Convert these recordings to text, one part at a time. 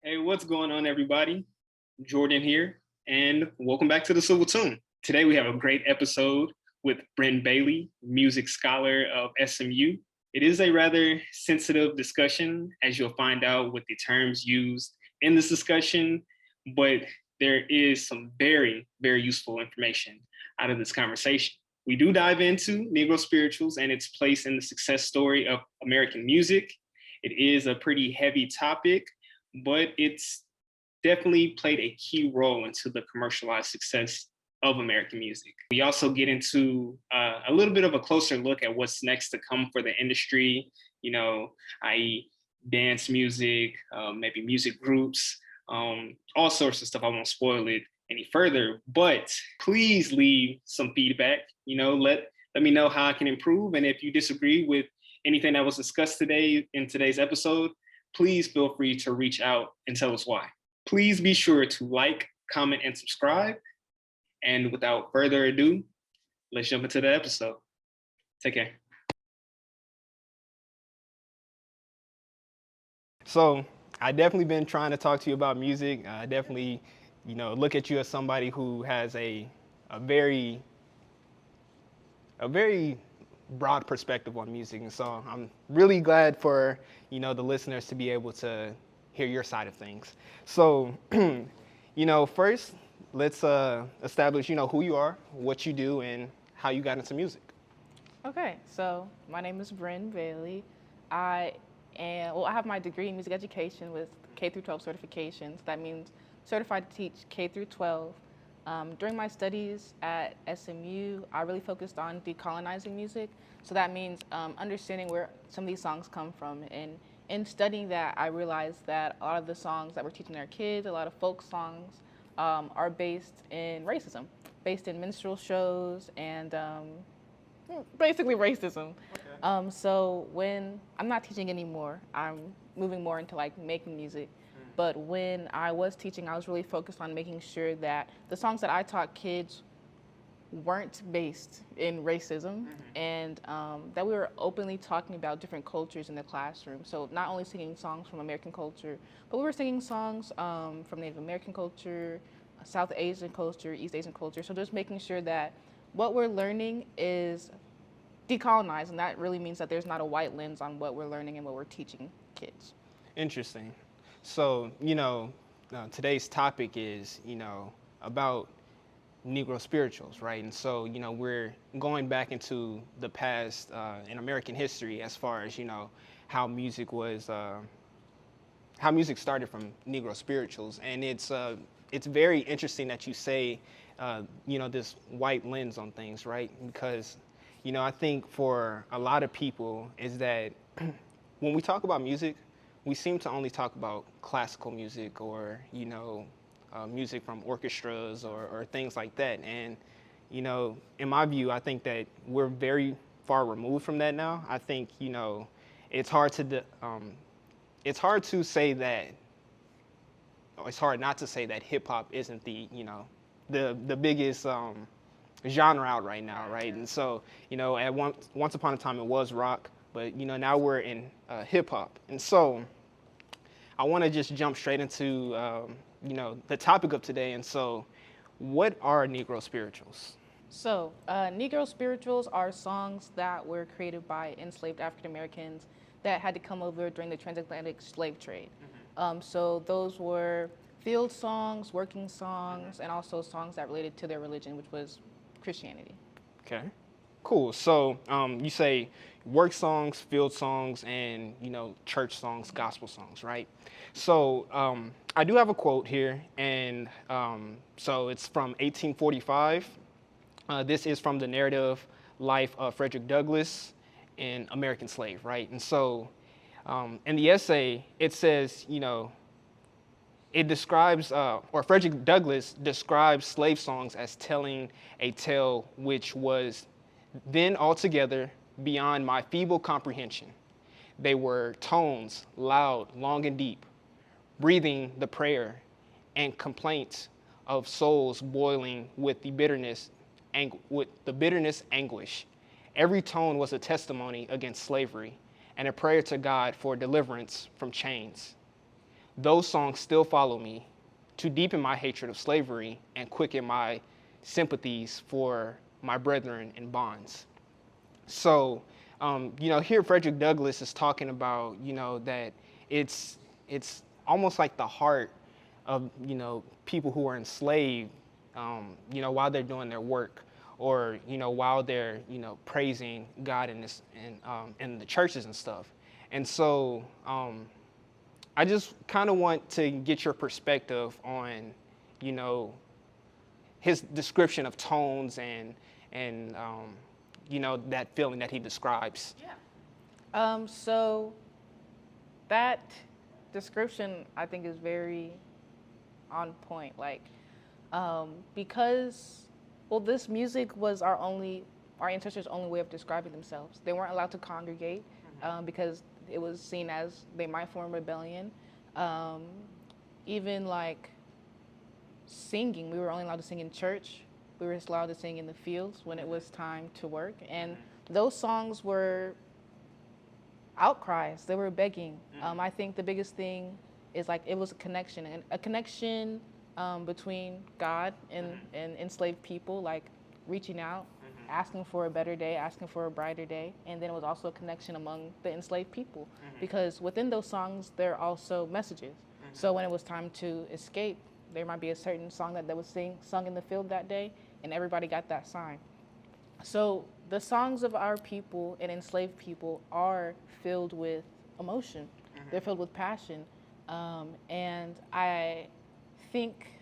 Hey, what's going on, everybody? Jordan here, and welcome back to the Civil Tune. Today we have a great episode with Brinn Bailey, music scholar of SMU. It is a rather sensitive discussion, as you'll find out with the terms used in this discussion, but there is some very, very useful information out of this conversation. We do dive into Negro Spirituals and its place in the success story of American music. It is a pretty heavy topic, but it's definitely played a key role into the commercialized success of American music. We also get into a little bit of a closer look at what's next to come for the industry, i.e., dance music, maybe music groups, all sorts of stuff. I won't spoil it any further, but please leave some feedback. Let me know how I can improve, and if you disagree with anything that was discussed today in today's episode, please feel free to reach out and tell us why. Please be sure to like, comment, and subscribe. And without further ado, let's jump into the episode. Take care. So I definitely been trying to talk to you about music. I definitely, look at you as somebody who has a very broad perspective on music. And so I'm really glad for, the listeners to be able to hear your side of things. So, first, let's establish, who you are, what you do, and how you got into music. Okay, so my name is Brinn Bailey. I have my degree in music education with K through 12 certifications. That means certified to teach K through 12. During my studies at SMU, I really focused on decolonizing music. So that means understanding where some of these songs come from. And in studying that, I realized that a lot of the songs that we're teaching our kids, a lot of folk songs, are based in racism, based in minstrel shows and basically racism. Okay. So when I'm not teaching anymore, I'm moving more into like making music. But when I was teaching, I was really focused on making sure that the songs that I taught kids weren't based in racism, and that we were openly talking about different cultures in the classroom. So not only singing songs from American culture, but we were singing songs from Native American culture, South Asian culture, East Asian culture. So just making sure that what we're learning is decolonized, and that really means that there's not a white lens on what we're learning and what we're teaching kids. Interesting. So, today's topic is, about Negro spirituals, right? And so, we're going back into the past in American history as far as, how music started from Negro spirituals. And it's very interesting that you say, this white lens on things, right? Because, I think for a lot of people is that when we talk about music, we seem to only talk about classical music or, music from orchestras or things like that. And, in my view, I think that we're very far removed from that now. I think, it's hard to say that, or it's hard not to say that hip hop isn't the biggest genre out right now, right? And so, at once upon a time it was rock, but now we're in hip hop. And so I want to just jump straight into the topic of today. And so, what are Negro spirituals? So Negro spirituals are songs that were created by enslaved African Americans that had to come over during the transatlantic slave trade. So those were field songs, working songs, and also songs that related to their religion, which was Christianity. Okay, cool. So you say work songs, field songs, and church songs, gospel songs, right? So I do have a quote here, and so it's from 1845. This is from the narrative life of Frederick Douglass, an American slave, right? And so in the essay, it says, it describes, or Frederick Douglass describes slave songs as telling a tale which was then altogether beyond my feeble comprehension. They were tones, loud, long, and deep, breathing the prayer and complaint of souls boiling with the bitterness anguish. Every tone was a testimony against slavery and a prayer to God for deliverance from chains. those songs still follow me to deepen my hatred of slavery and quicken my sympathies for my brethren in bonds. So, here Frederick Douglass is talking about, that it's almost like the heart of, people who are enslaved, while they're doing their work, or, while they're, praising God in the churches and stuff. And so, I just kind of want to get your perspective on, his description of tones and that feeling that he describes. Yeah. So that description I think is very on point. Like, because this music was our ancestors' only way of describing themselves. They weren't allowed to congregate because it was seen as they might form rebellion. Even like singing, we were only allowed to sing in church. We were allowed to sing in the fields when it was time to work. And those songs were outcries. They were begging. I think the biggest thing is like it was a connection between God and enslaved people, like reaching out, asking for a better day, asking for a brighter day. And then it was also a connection among the enslaved people because within those songs, there are also messages. So when it was time to escape, there might be a certain song that was sung in the field that day, and everybody got that sign. So the songs of our people and enslaved people are filled with emotion. They're filled with passion. And I think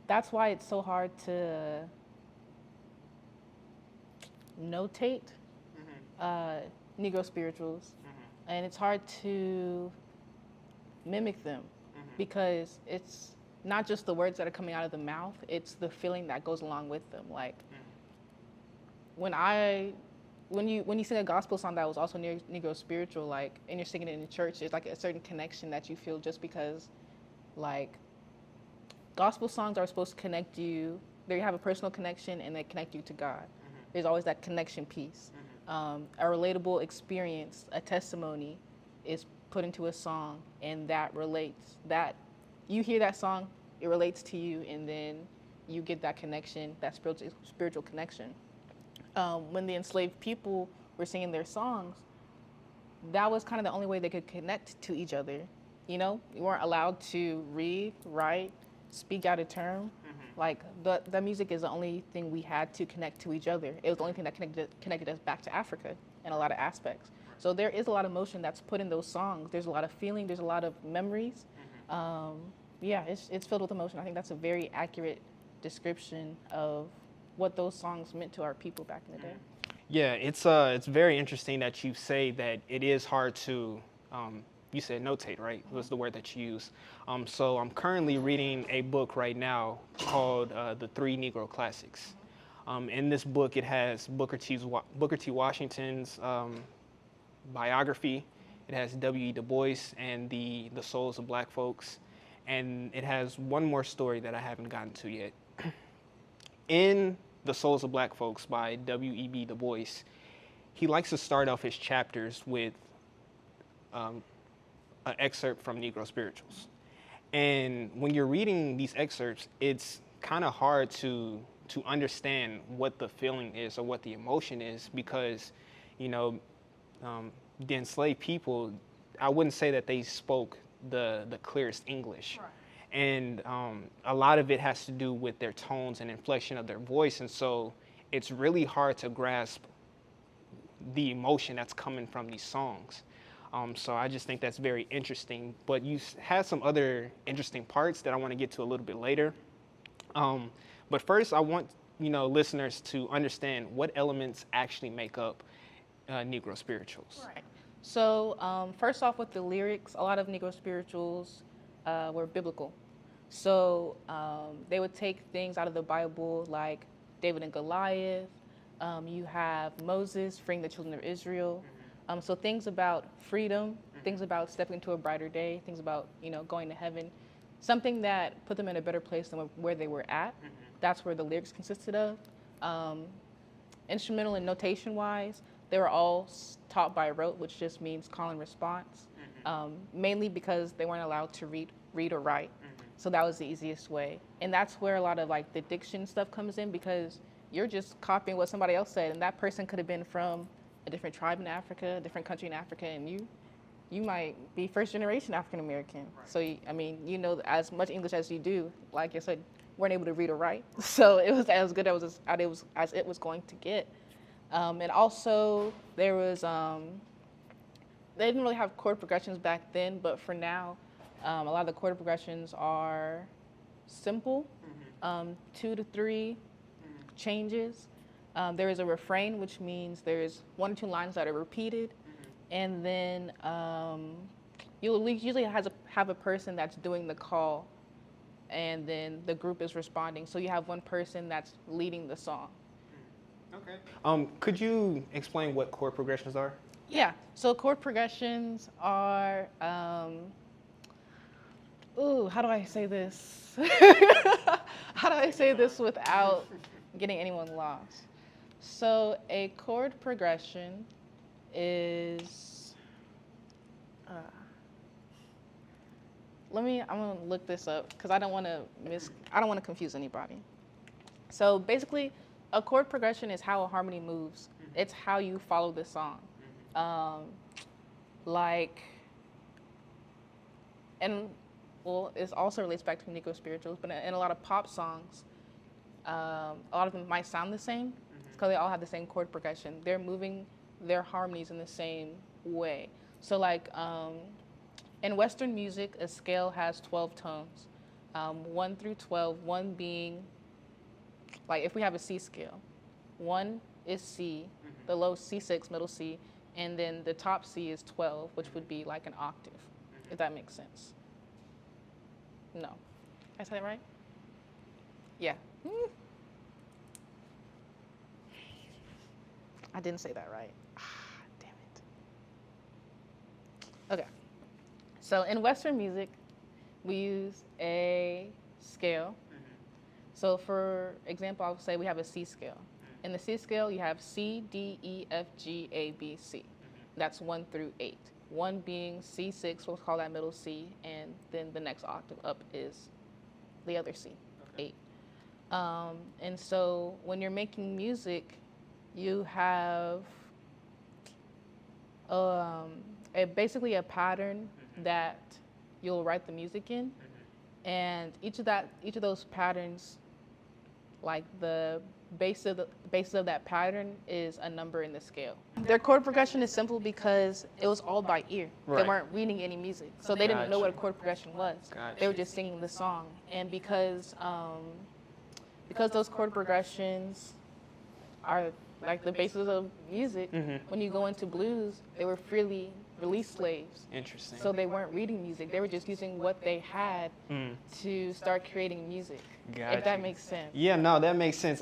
that's why it's so hard to notate Negro spirituals. And it's hard to mimic them because it's not just the words that are coming out of the mouth, it's the feeling that goes along with them. Like when you sing a gospel song that was also Negro spiritual, like, and you're singing it in the church, there's like a certain connection that you feel just because, like, gospel songs are supposed to connect you. They have a personal connection and they connect you to God. There's always that connection piece. A relatable experience, a testimony is put into a song, and that relates. That you hear that song, it relates to you, and then you get that connection, that spiritual connection. When the enslaved people were singing their songs, that was kind of the only way they could connect to each other. You weren't allowed to read, write, speak out a term. Like the music is the only thing we had to connect to each other. It was the only thing that connected us back to Africa in a lot of aspects. So there is a lot of emotion that's put in those songs. There's a lot of feeling. There's a lot of memories. It's filled with emotion. I think that's a very accurate description of what those songs meant to our people back in the day. Yeah, it's very interesting that you say that it is hard to, you said notate, right? Was the word that you used. So I'm currently reading a book right now called The Three Negro Classics. In this book, it has Booker T. Washington's biography. It has W.E. Du Bois and the Souls of Black Folks. And it has one more story that I haven't gotten to yet. In The Souls of Black Folks by W.E.B. Du Bois, he likes to start off his chapters with an excerpt from Negro Spirituals. And when you're reading these excerpts, it's kind of hard to understand what the feeling is or what the emotion is because, the enslaved people, I wouldn't say that they spoke the clearest English. Right. And a lot of it has to do with their tones and inflection of their voice. And so it's really hard to grasp the emotion that's coming from these songs. So I just think that's very interesting. But you had some other interesting parts that I want to get to a little bit later. But first, I want listeners to understand what elements actually make up Negro Spirituals. Right. So first off, with the lyrics, a lot of Negro Spirituals were biblical. So they would take things out of the Bible like David and Goliath. You have Moses freeing the children of Israel. So things about freedom, things about stepping into a brighter day, things about going to heaven, something that put them in a better place than where they were at. That's where the lyrics consisted of. Instrumental and notation wise, they were all taught by rote, which just means call and response. mainly because they weren't allowed to read or write. So that was the easiest way. And that's where a lot of like the diction stuff comes in, because you're just copying what somebody else said, and that person could have been from a different tribe in Africa, a different country in Africa, and you might be first generation African American. Right. So I mean, you know as much English as you do, like I said, weren't able to read or write. So it was as good as it was going to get. And also there was they didn't really have chord progressions back then, but for now, a lot of the chord progressions are simple, 2 to 3 changes. There is a refrain, which means there's 1 or 2 lines that are repeated, and then you'll usually have a person that's doing the call, and then the group is responding. So you have one person that's leading the song. Okay. Could you explain what chord progressions are? Yeah. So chord progressions are, how do I say this? How do I say this without getting anyone lost? So a chord progression is, I'm gonna look this up because I don't want to confuse anybody. So basically, a chord progression is how a harmony moves. It's how you follow the song. It also relates back to Negro Spirituals, but in a lot of pop songs, a lot of them might sound the same because they all have the same chord progression. They're moving their harmonies in the same way. So like in Western music, a scale has 12 tones, 1 through 12, 1 being, like if we have a C scale, 1 is C, the low C6, middle C, and then the top C is 12, which would be like an octave, if that makes sense. No. Did I say that right? Yeah. I didn't say that right. Damn it. Okay. So in Western music, we use a scale. So for example, I would say we have a C scale. In the C scale, you have C, D, E, F, G, A, B, C. That's 1 through 8. 1 being C6, we'll call that middle C, and then the next octave up is the other C, 8. And so when you're making music, you have basically a pattern that you'll write the music in, and each of those patterns, like the base of that pattern is a number in the scale. Their chord progression is simple because it was all by ear. Right. They weren't reading any music, so they didn't know what a chord progression was. They were just singing the song, and because those chord progressions are like the basis of music, when you go into blues, they were freely released slaves. Interesting. So they weren't reading music. They were just using what they had to start creating music. If that makes sense. Yeah, no, that makes sense.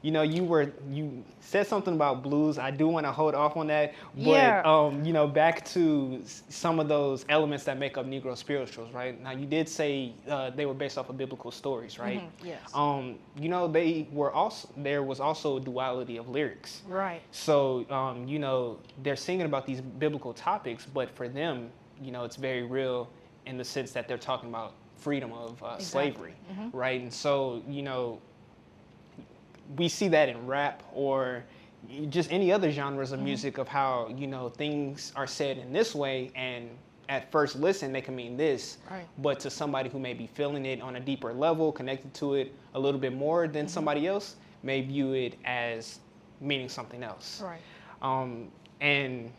You said something about blues. I do want to hold off on that, but back to some of those elements that make up Negro Spirituals, right? Now, you did say they were based off of biblical stories, right? Yes. There was also a duality of lyrics. Right. So, they're singing about these biblical topics, but for them, it's very real in the sense that they're talking about freedom of slavery, right? And so, we see that in rap or just any other genres of music of how, things are said in this way, and at first listen, they can mean this, right. But to somebody who may be feeling it on a deeper level, connected to it a little bit more than somebody else, may view it as meaning something else. Right. And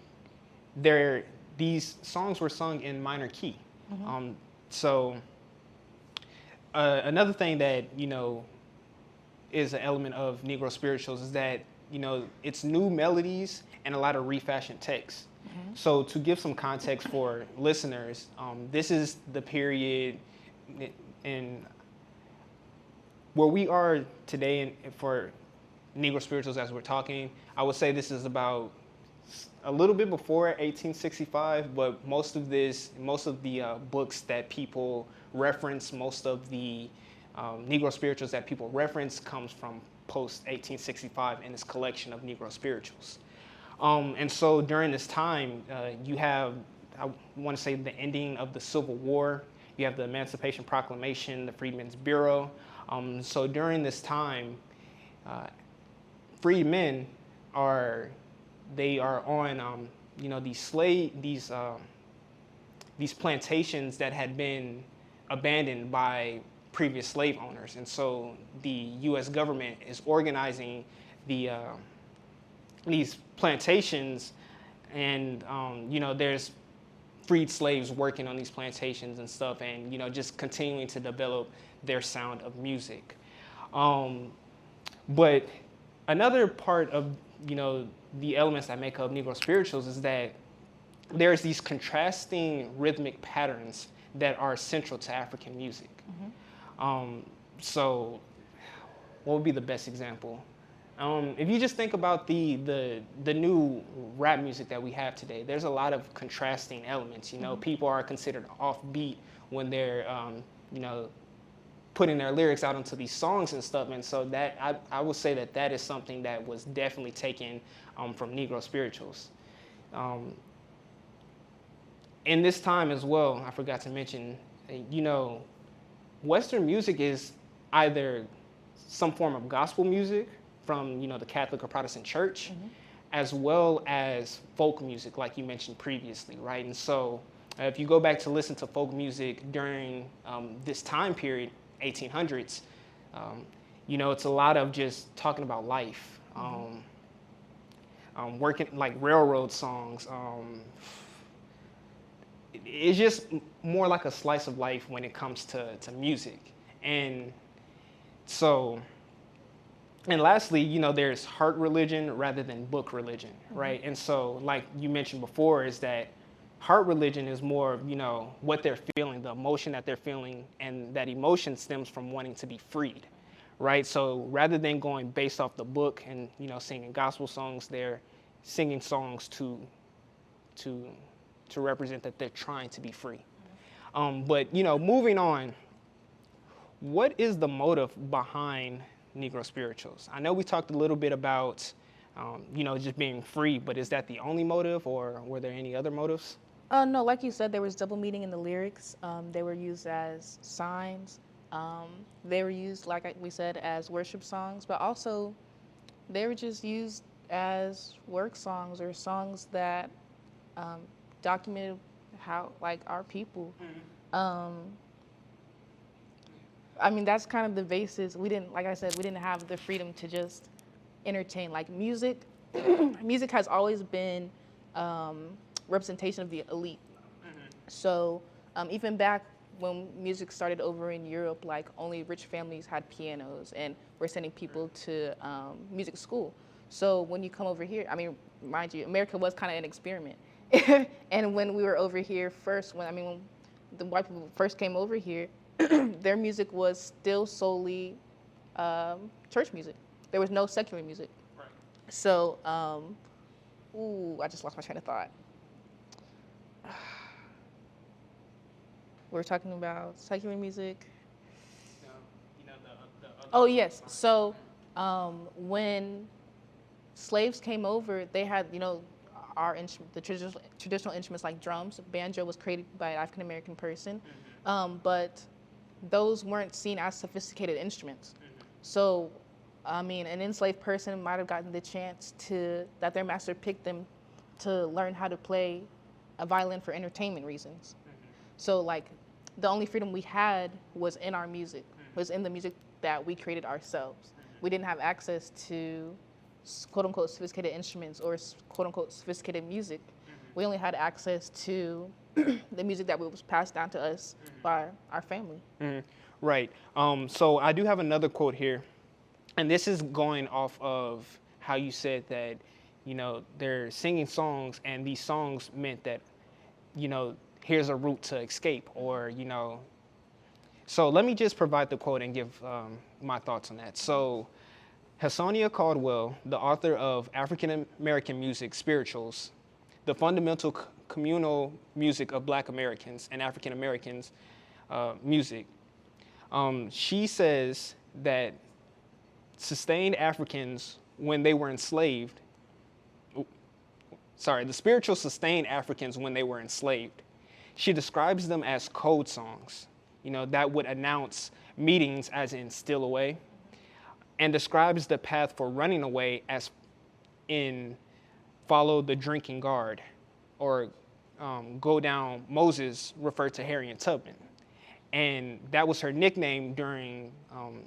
these songs were sung in minor key. Another thing that, is an element of Negro Spirituals is that, it's new melodies and a lot of refashioned text. So to give some context for listeners, this is the period in where we are today for Negro Spirituals as we're talking. I would say this is about a little bit before 1865, but most of the books that people reference, most of the Negro Spirituals that people reference comes from post 1865 in this collection of Negro Spirituals. And so during this time, you have I want to say the ending of the Civil War. You have the Emancipation Proclamation, the Freedmen's Bureau. So during this time, freed men are on these plantations that had been abandoned by previous slave owners, and so the U.S. government is organizing these plantations, and there's freed slaves working on these plantations and stuff, and just continuing to develop their sound of music. But another part of the elements that make up Negro Spirituals is that there's these contrasting rhythmic patterns that are central to African music. So what would be the best example? If you just think about the new rap music that we have today, there's a lot of contrasting elements. People are considered offbeat when they're putting their lyrics out into these songs and stuff, and so that I would say that is something that was definitely taken from Negro Spirituals. In this time as well, I forgot to mention, Western music is either some form of gospel music from the Catholic or Protestant church, as well as folk music, like you mentioned previously, right? And so if you go back to listen to folk music during this time period, 1800s, it's a lot of just talking about life, working like railroad songs. It's just more like a slice of life when it comes to music. And so, and lastly, there's heart religion rather than book religion, right? And so, like you mentioned before, is that heart religion is more, what they're feeling, the emotion that they're feeling, and that emotion stems from wanting to be freed, right? So rather than going based off the book and, singing gospel songs, they're singing songs to represent that they're trying to be free. But, moving on, what is the motive behind Negro Spirituals? I know we talked a little bit about, just being free, but is that the only motive, or were there any other motives? No, like you said, there was double meaning in the lyrics. They were used as signs. They were used, like we said, as worship songs, but also they were just used as work songs or songs that documented how, like, our people. I mean, that's kind of the basis. We didn't, like I said, we didn't have the freedom to just entertain. Like music, music has always been representation of the elite. So even back when music started over in Europe, like only rich families had pianos and were sending people to music school. So when you come over here, I mean, mind you, America was kind of an experiment. And when we were over here first, when the white people first came over here, their music was still solely church music. There was no secular music. Right. So, I just lost my train of thought. We were talking about secular music. Oh, yes. So, when slaves came over, they had, the traditional instruments like drums. Banjo was created by an African American person, but those weren't seen as sophisticated instruments. So, I mean, an enslaved person might have gotten the chance that their master picked them to learn how to play a violin for entertainment reasons. So, like, the only freedom we had was in our music, was in the music that we created ourselves. We didn't have access to quote unquote sophisticated instruments or quote unquote sophisticated music. We only had access to the music that was passed down to us by our family. Right. So I do have another quote here, and this is going off of how you said that, they're singing songs, and these songs meant that, here's a route to escape, or, So let me just provide the quote and give my thoughts on that. So Hassonia Caldwell, the author of African American Music Spirituals, the fundamental communal music of Black Americans and African Americans music, she says that sustained Africans, when they were enslaved, the spirituals sustained Africans when they were enslaved. She describes them as code songs, that would announce meetings as in steal away, and describes the path for running away as in follow the drinking guard, or go down Moses referred to Harriet Tubman. And that was her nickname during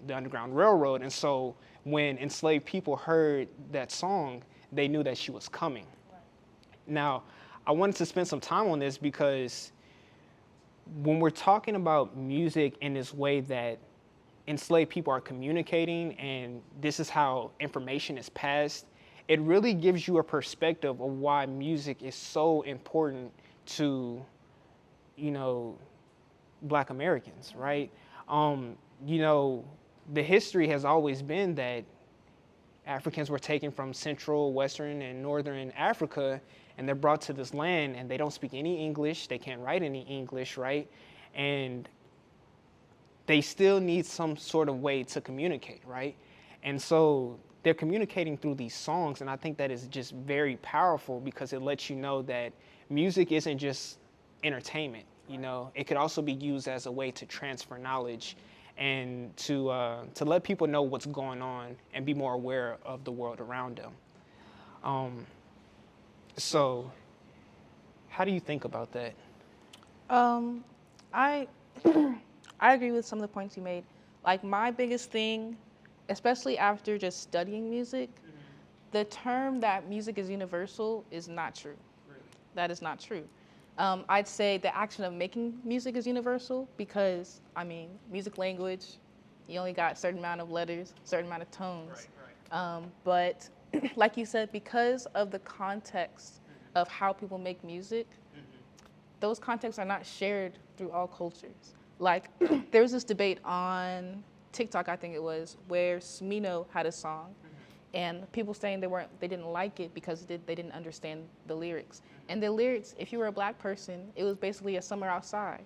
the Underground Railroad. And so when enslaved people heard that song, they knew that she was coming. Right. Now, I wanted to spend some time on this because when we're talking about music in this way that enslaved people are communicating, and this is how information is passed, it really gives you a perspective of why music is so important to, Black Americans, right? The history has always been that Africans were taken from Central, Western, and Northern Africa, and they're brought to this land, and they don't speak any English, they can't write any English, right? And they still need some sort of way to communicate, right? And so they're communicating through these songs, and I think that is just very powerful because it lets you know that music isn't just entertainment. It could also be used as a way to transfer knowledge and to let people know what's going on and be more aware of the world around them. So how do you think about that? I I agree with some of the points you made. Like, my biggest thing, especially after just studying music, the term that music is universal is not true. Really? That is not true. I'd say the action of making music is universal because, music language, you only got a certain amount of letters, certain amount of tones. Right. But like you said, because of the context of how people make music, those contexts are not shared through all cultures. Like, there was this debate on TikTok, I think it was, where Smino had a song, and people saying they didn't like it because they didn't understand the lyrics. And the lyrics, if you were a Black person, it was basically a summer outside.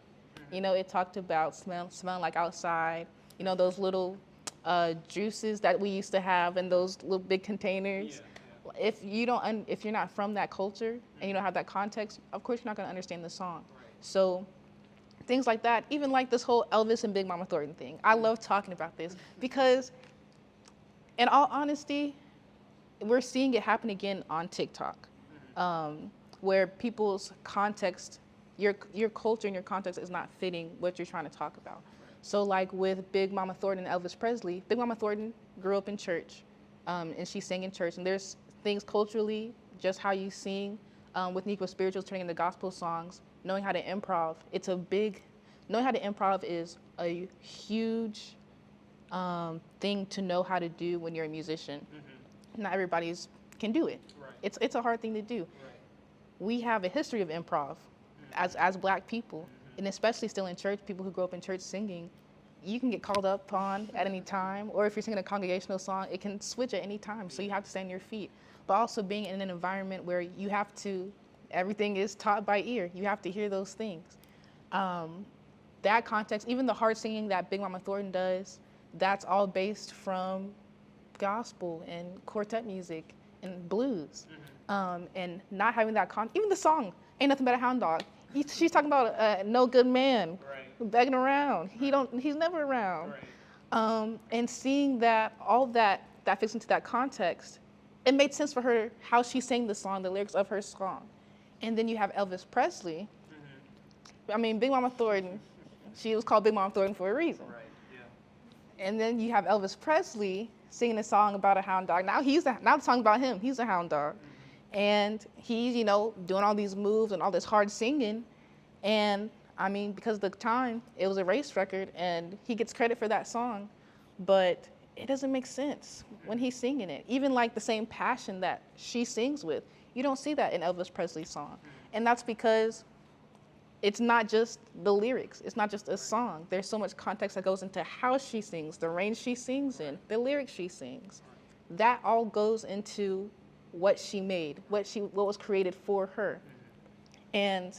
It talked about smelling like outside. Those little juices that we used to have in those little big containers. Yeah. If you're not from that culture and you don't have that context, of course you're not going to understand the song. Right. So things like that, even like this whole Elvis and Big Mama Thornton thing. I love talking about this because, in all honesty, we're seeing it happen again on TikTok, where people's context, your culture and your context is not fitting what you're trying to talk about. Right. So like with Big Mama Thornton and Elvis Presley, Big Mama Thornton grew up in church, and she sang in church, and there's things culturally, just how you sing, with Negro Spirituals turning into gospel songs, knowing how to improv. Knowing how to improv is a huge thing to know how to do when you're a musician. Not everybody can do it. Right. It's a hard thing to do. Right. We have a history of improv as Black people, and especially still in church, people who grow up in church singing, you can get called up on at any time, or if you're singing a congregational song, it can switch at any time, so you have to stay on your feet. But also being in an environment where everything is taught by ear, you have to hear those things. That context, even the hard singing that Big Mama Thornton does, that's all based from gospel and quartet music and blues. And not having that even the song Ain't Nothing But a Hound Dog, she's talking about a no good man, right, begging around. He's never around. Right. And seeing that all that fits into that context, it made sense for her how she sang the song, the lyrics of her song. And then you have Elvis Presley. Big Mama Thornton, she was called Big Mama Thornton for a reason. Right. Yeah. And then you have Elvis Presley singing a song about a hound dog. Now the song's about him. He's a hound dog. And he's, doing all these moves and all this hard singing. And because of the time, it was a race record, and he gets credit for that song, but it doesn't make sense when he's singing it. Even like the same passion that she sings with, you don't see that in Elvis Presley's song. And that's because it's not just the lyrics. It's not just a song. There's so much context that goes into how she sings, the range she sings in, the lyrics she sings. That all goes into what she made, what was created for her. And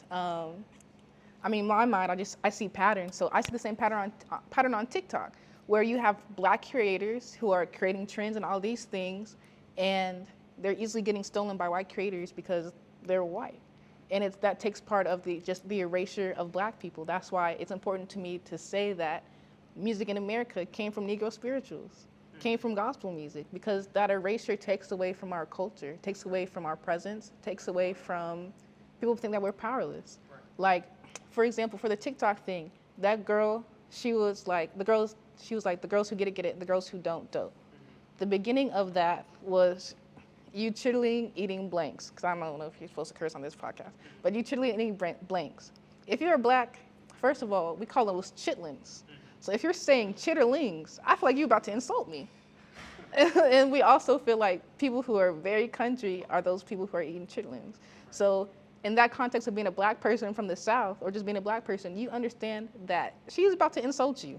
in my mind, I see patterns. So I see the same pattern on TikTok, where you have Black creators who are creating trends and all these things, and they're easily getting stolen by white creators because they're white. And that takes part of the erasure of black people. That's why it's important to me to say that music in America came from Negro spirituals, came from gospel music, because that erasure takes away from our culture, takes away from our presence, takes away from people think that we're powerless. Like, for example, for the TikTok thing, that girl, she was like, the girls who get it, the girls who don't. The beginning of that was you chittering eating blanks, because I don't know if you're supposed to curse on this podcast, but you chittering eating blanks. If you're black, first of all, we call those chitlins. So if you're saying chitterlings, I feel like you're about to insult me. And we also feel like people who are very country are those people who are eating chitlins. So in that context of being a black person from the South, or just being a black person, you understand that she's about to insult you.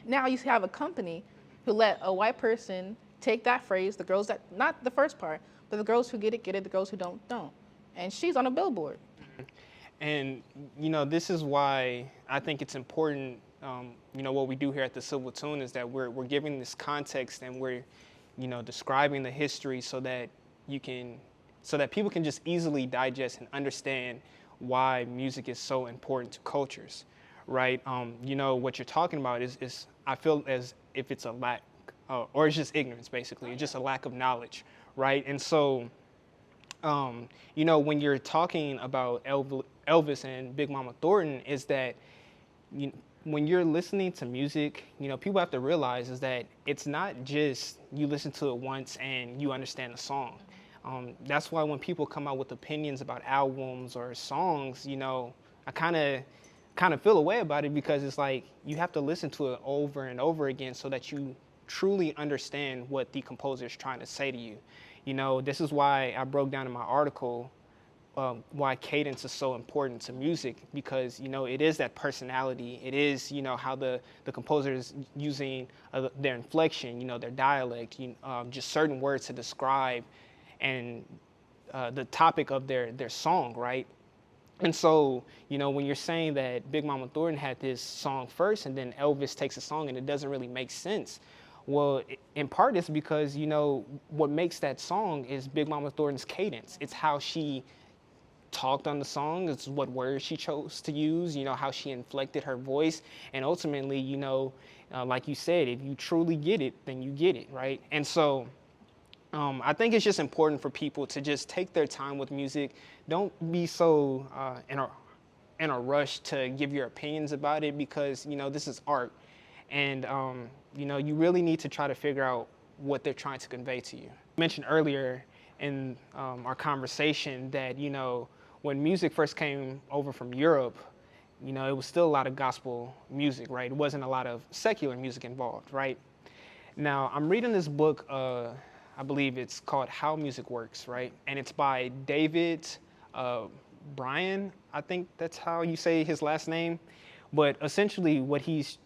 Now you have a company who let a white person take that phrase, the girls that, not the first part, but the girls who get it, the girls who don't. And she's on a billboard. And, this is why I think it's important, what we do here at the Civil Tune is that we're giving this context, and we're, describing the history so that people can just easily digest and understand why music is so important to cultures, right? What you're talking about is I feel as if it's a lack, or it's just ignorance, basically. It's just a lack of knowledge, right? And so, when you're talking about Elvis and Big Mama Thornton, is that when you're listening to music, people have to realize is that it's not just you listen to it once and you understand the song. That's why when people come out with opinions about albums or songs, I kind of feel a way about it, because it's like you have to listen to it over and over again so that you truly understand what the composer is trying to say to you. This is why I broke down in my article why cadence is so important to music, because it is that personality. It is how the composer is using their inflection, their dialect, just certain words to describe and the topic of their song, right? And so, when you're saying that Big Mama Thornton had this song first and then Elvis takes a song and it doesn't really make sense, well, in part it's because, what makes that song is Big Mama Thornton's cadence. It's how she talked on the song. It's what words she chose to use, how she inflected her voice. And ultimately, like you said, if you truly get it, then you get it, right? And so I think it's just important for people to just take their time with music. Don't be so in a rush to give your opinions about it, because, this is art. And, you really need to try to figure out what they're trying to convey to you. I mentioned earlier in our conversation that, when music first came over from Europe, it was still a lot of gospel music, right? It wasn't a lot of secular music involved, right? Now, I'm reading this book, I believe it's called How Music Works, right? And it's by David Bryan, I think that's how you say his last name. But essentially what he's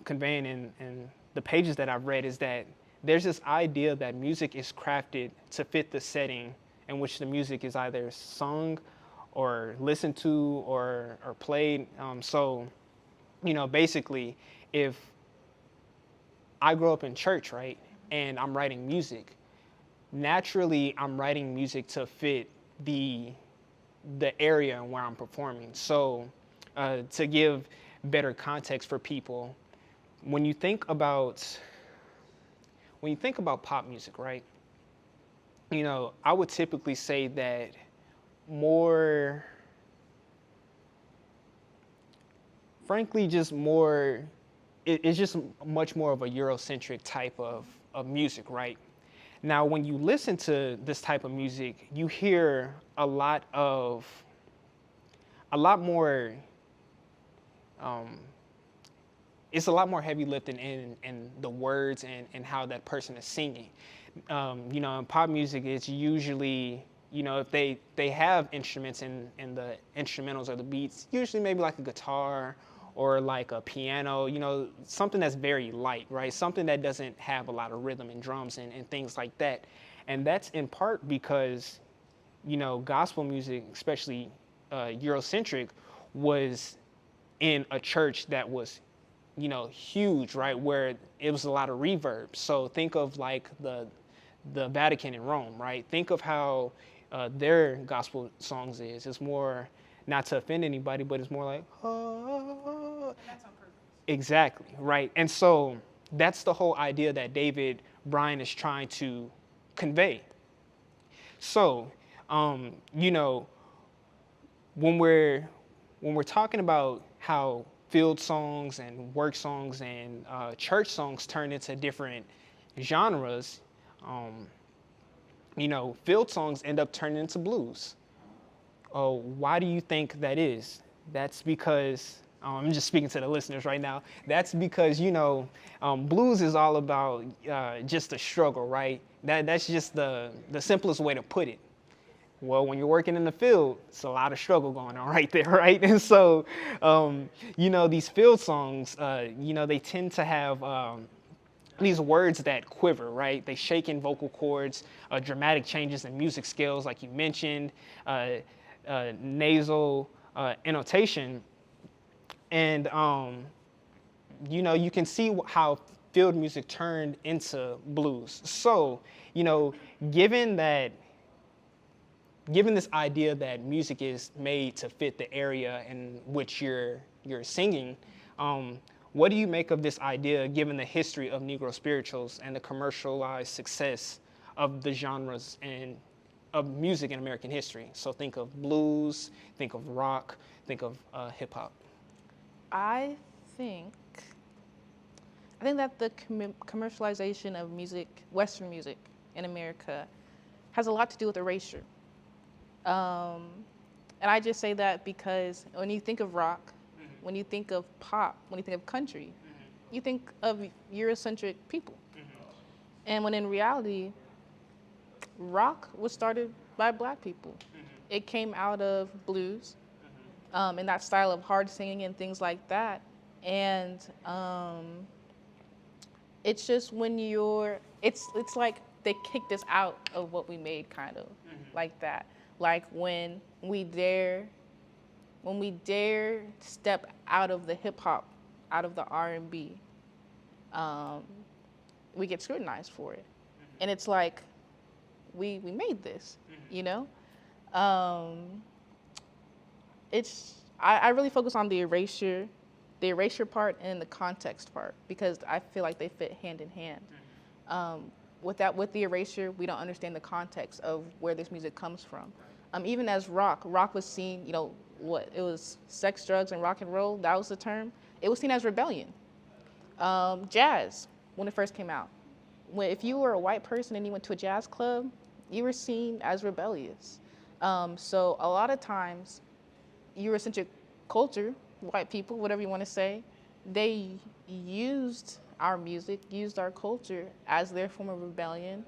conveying in the pages that I've read is that there's this idea that music is crafted to fit the setting in which the music is either sung or listened to or played. So, basically, if I grow up in church, right, and I'm writing music, naturally I'm writing music to fit the area where I'm performing. So to give better context for people, when you think about pop music, right, I would typically say that it's just much more of a Eurocentric type of music, right? Now, when you listen to this type of music, you hear a lot more, it's a lot more heavy lifting in the words and how that person is singing. In pop music, it's usually, if they have instruments in the instrumentals or the beats, usually maybe like a guitar or like a piano, something that's very light, right? Something that doesn't have a lot of rhythm and drums and things like that. And that's in part because, gospel music, especially Eurocentric, was in a church that was, huge, right? Where it was a lot of reverb. So think of like the Vatican in Rome, right? Think of how their gospel songs is. It's more not to offend anybody, but it's more like, oh. That's on purpose. Exactly, right. And so that's the whole idea that David Bryan is trying to convey. So, you know, when we're talking about how field songs and work songs and church songs turn into different genres, you know, field songs end up turning into blues. Oh, why do you think that is? That's because I'm just speaking to the listeners right now. That's because, you know, blues is all about just the struggle, right? That's just the simplest way to put it. Well, when you're working in the field, it's a lot of struggle going on right there, right? And so, you know, these field songs, you know, they tend to have these words that quiver, right? They shake in vocal cords, dramatic changes in music scales, like you mentioned, nasal annotation. And, you know, you can see how field music turned into blues. So, you know, given this idea that music is made to fit the area in which you're singing, what do you make of this idea given the history of Negro spirituals and the commercialized success of the genres and of music in American history? So think of blues, think of rock, think of hip hop. I think that the commercialization of music, Western music in America, has a lot to do with erasure. And I just say that because when you think of rock, when you think of pop, when you think of country, you think of Eurocentric people. And when in reality, rock was started by Black people. It came out of blues, and that style of hard singing and things like that. And it's just when it's like they kicked us out of what we made, kind of like that. Like when we dare step out of the hip hop, out of the R&B, we get scrutinized for it. And it's like, we made this, you know? I really focus on the erasure part and the context part, because I feel like they fit hand in hand. With the erasure, we don't understand the context of where this music comes from. Even as rock was seen, you know, it was sex, drugs, and rock and roll, that was the term. It was seen as rebellion. Jazz, when it first came out. If you were a white person and you went to a jazz club, you were seen as rebellious. So a lot of times, Eurocentric culture, white people, whatever you want to say, they used our music, used our culture as their form of rebellion,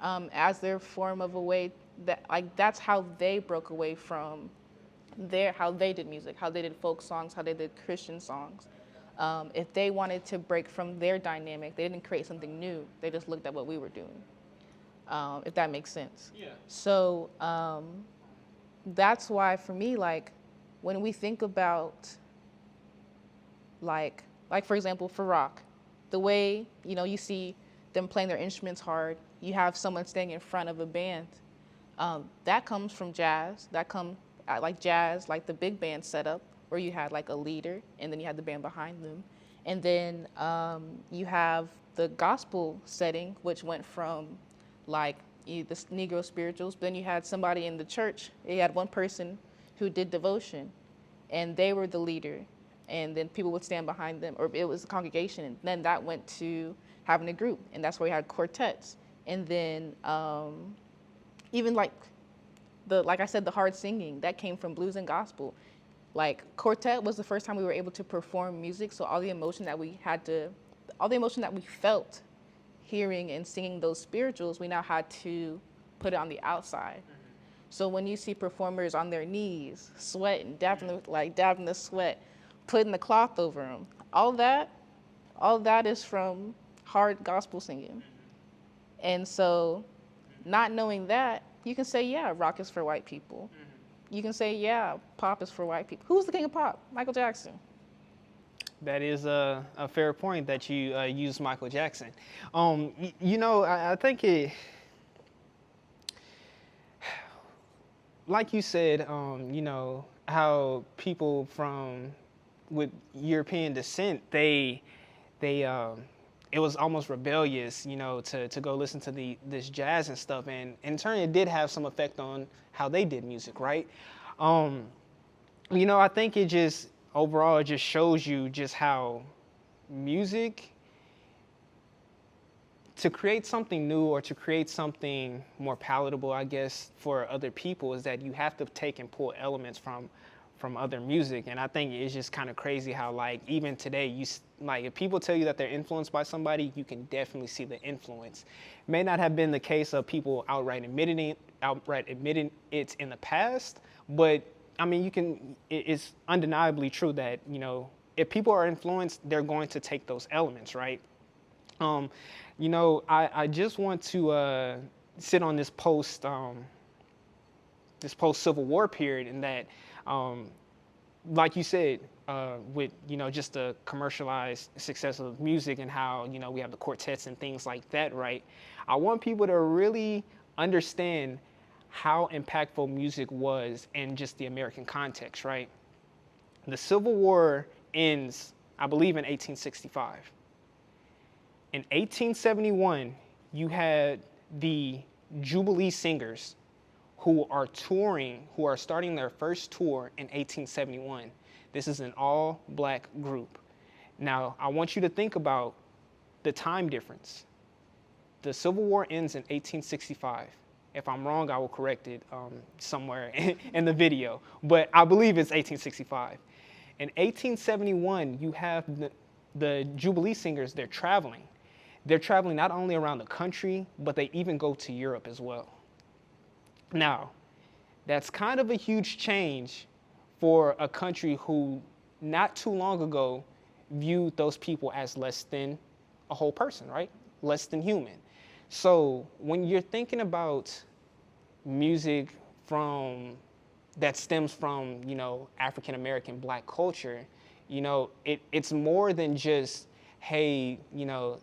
as their form of a way that, like, that's how they broke away from how they did music, how they did folk songs, how they did Christian songs. If they wanted to break from their dynamic, they didn't create something new. They just looked at what we were doing, if that makes sense. Yeah. So that's why, for me, like, when we think about, like for example, for rock, the way, you know, you see them playing their instruments hard, you have someone standing in front of a band, that comes from jazz. That comes like jazz, like the big band setup, where you had like a leader and then you had the band behind them. And then you have the gospel setting, which went from like the Negro Spirituals. But then you had somebody in the church. You had one person who did devotion, and they were the leader. And then people would stand behind them, or it was a congregation. And then that went to having a group, and that's where you had quartets. And then even like I said, the hard singing, that came from blues and gospel. Like quartet was the first time we were able to perform music, so all the emotion that we felt hearing and singing those spirituals, we now had to put it on the outside. So when you see performers on their knees, sweating, dabbing the sweat, putting the cloth over them, all that is from hard gospel singing. And so, not knowing that, you can say, yeah, rock is for white people. You can say, yeah, pop is for white people. Who's the king of pop? Michael Jackson. That is a fair point that you use Michael Jackson. You know, I think like you said, how people with European descent, they it was almost rebellious, to go listen to this jazz and stuff, and in turn it did have some effect on how they did music, right? Um, I think overall it just shows you just how music, to create something new or to create something more palatable, I guess, for other people, is that you have to take and pull elements from other music. And I think it's just kind of crazy how, like, even today, if people tell you that they're influenced by somebody, you can definitely see the influence. It may not have been the case of people outright admitting it in the past, but I mean, it's undeniably true that, if people are influenced, they're going to take those elements, right? I just want to sit on this post-Civil War period, in that, like you said, with just the commercialized success of music, and how we have the quartets and things like that, right? I want people to really understand how impactful music was in just the American context, right? The Civil War ends, I believe, in 1865. In 1871, you had the Jubilee Singers, who are starting their first tour in 1871. This is an all-black group. Now, I want you to think about the time difference. The Civil War ends in 1865. If I'm wrong, I will correct it somewhere in the video, but I believe it's 1865. In 1871, you have the Jubilee Singers. They're traveling. They're traveling not only around the country, but they even go to Europe as well. Now, that's kind of a huge change for a country who not too long ago viewed those people as less than a whole person, right? Less than human. So when you're thinking about music that stems from, African American Black culture, it's more than just, hey,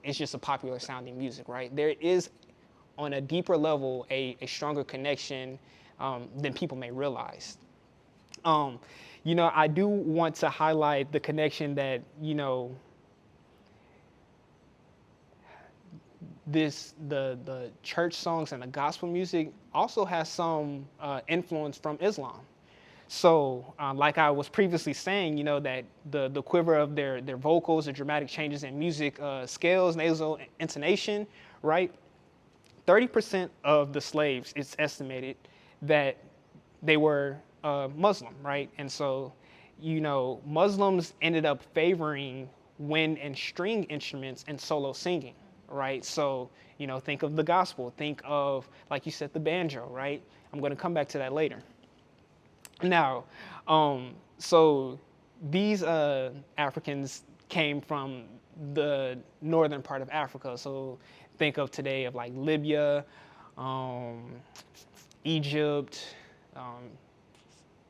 it's just a popular sounding music, right? There is, on a deeper level, a stronger connection than people may realize. I do want to highlight the connection that, the church songs and the gospel music also has some influence from Islam. So, like I was previously saying, that the quiver of their vocals, the dramatic changes in music scales, nasal intonation, right? 30% of the slaves, it's estimated, that they were Muslim, right? And so, Muslims ended up favoring wind and string instruments and solo singing, right? So, think of the gospel, think of, like you said, the banjo, right? I'm going to come back to that later. Now, so these Africans came from the northern part of Africa. So think of today of like Libya, Egypt,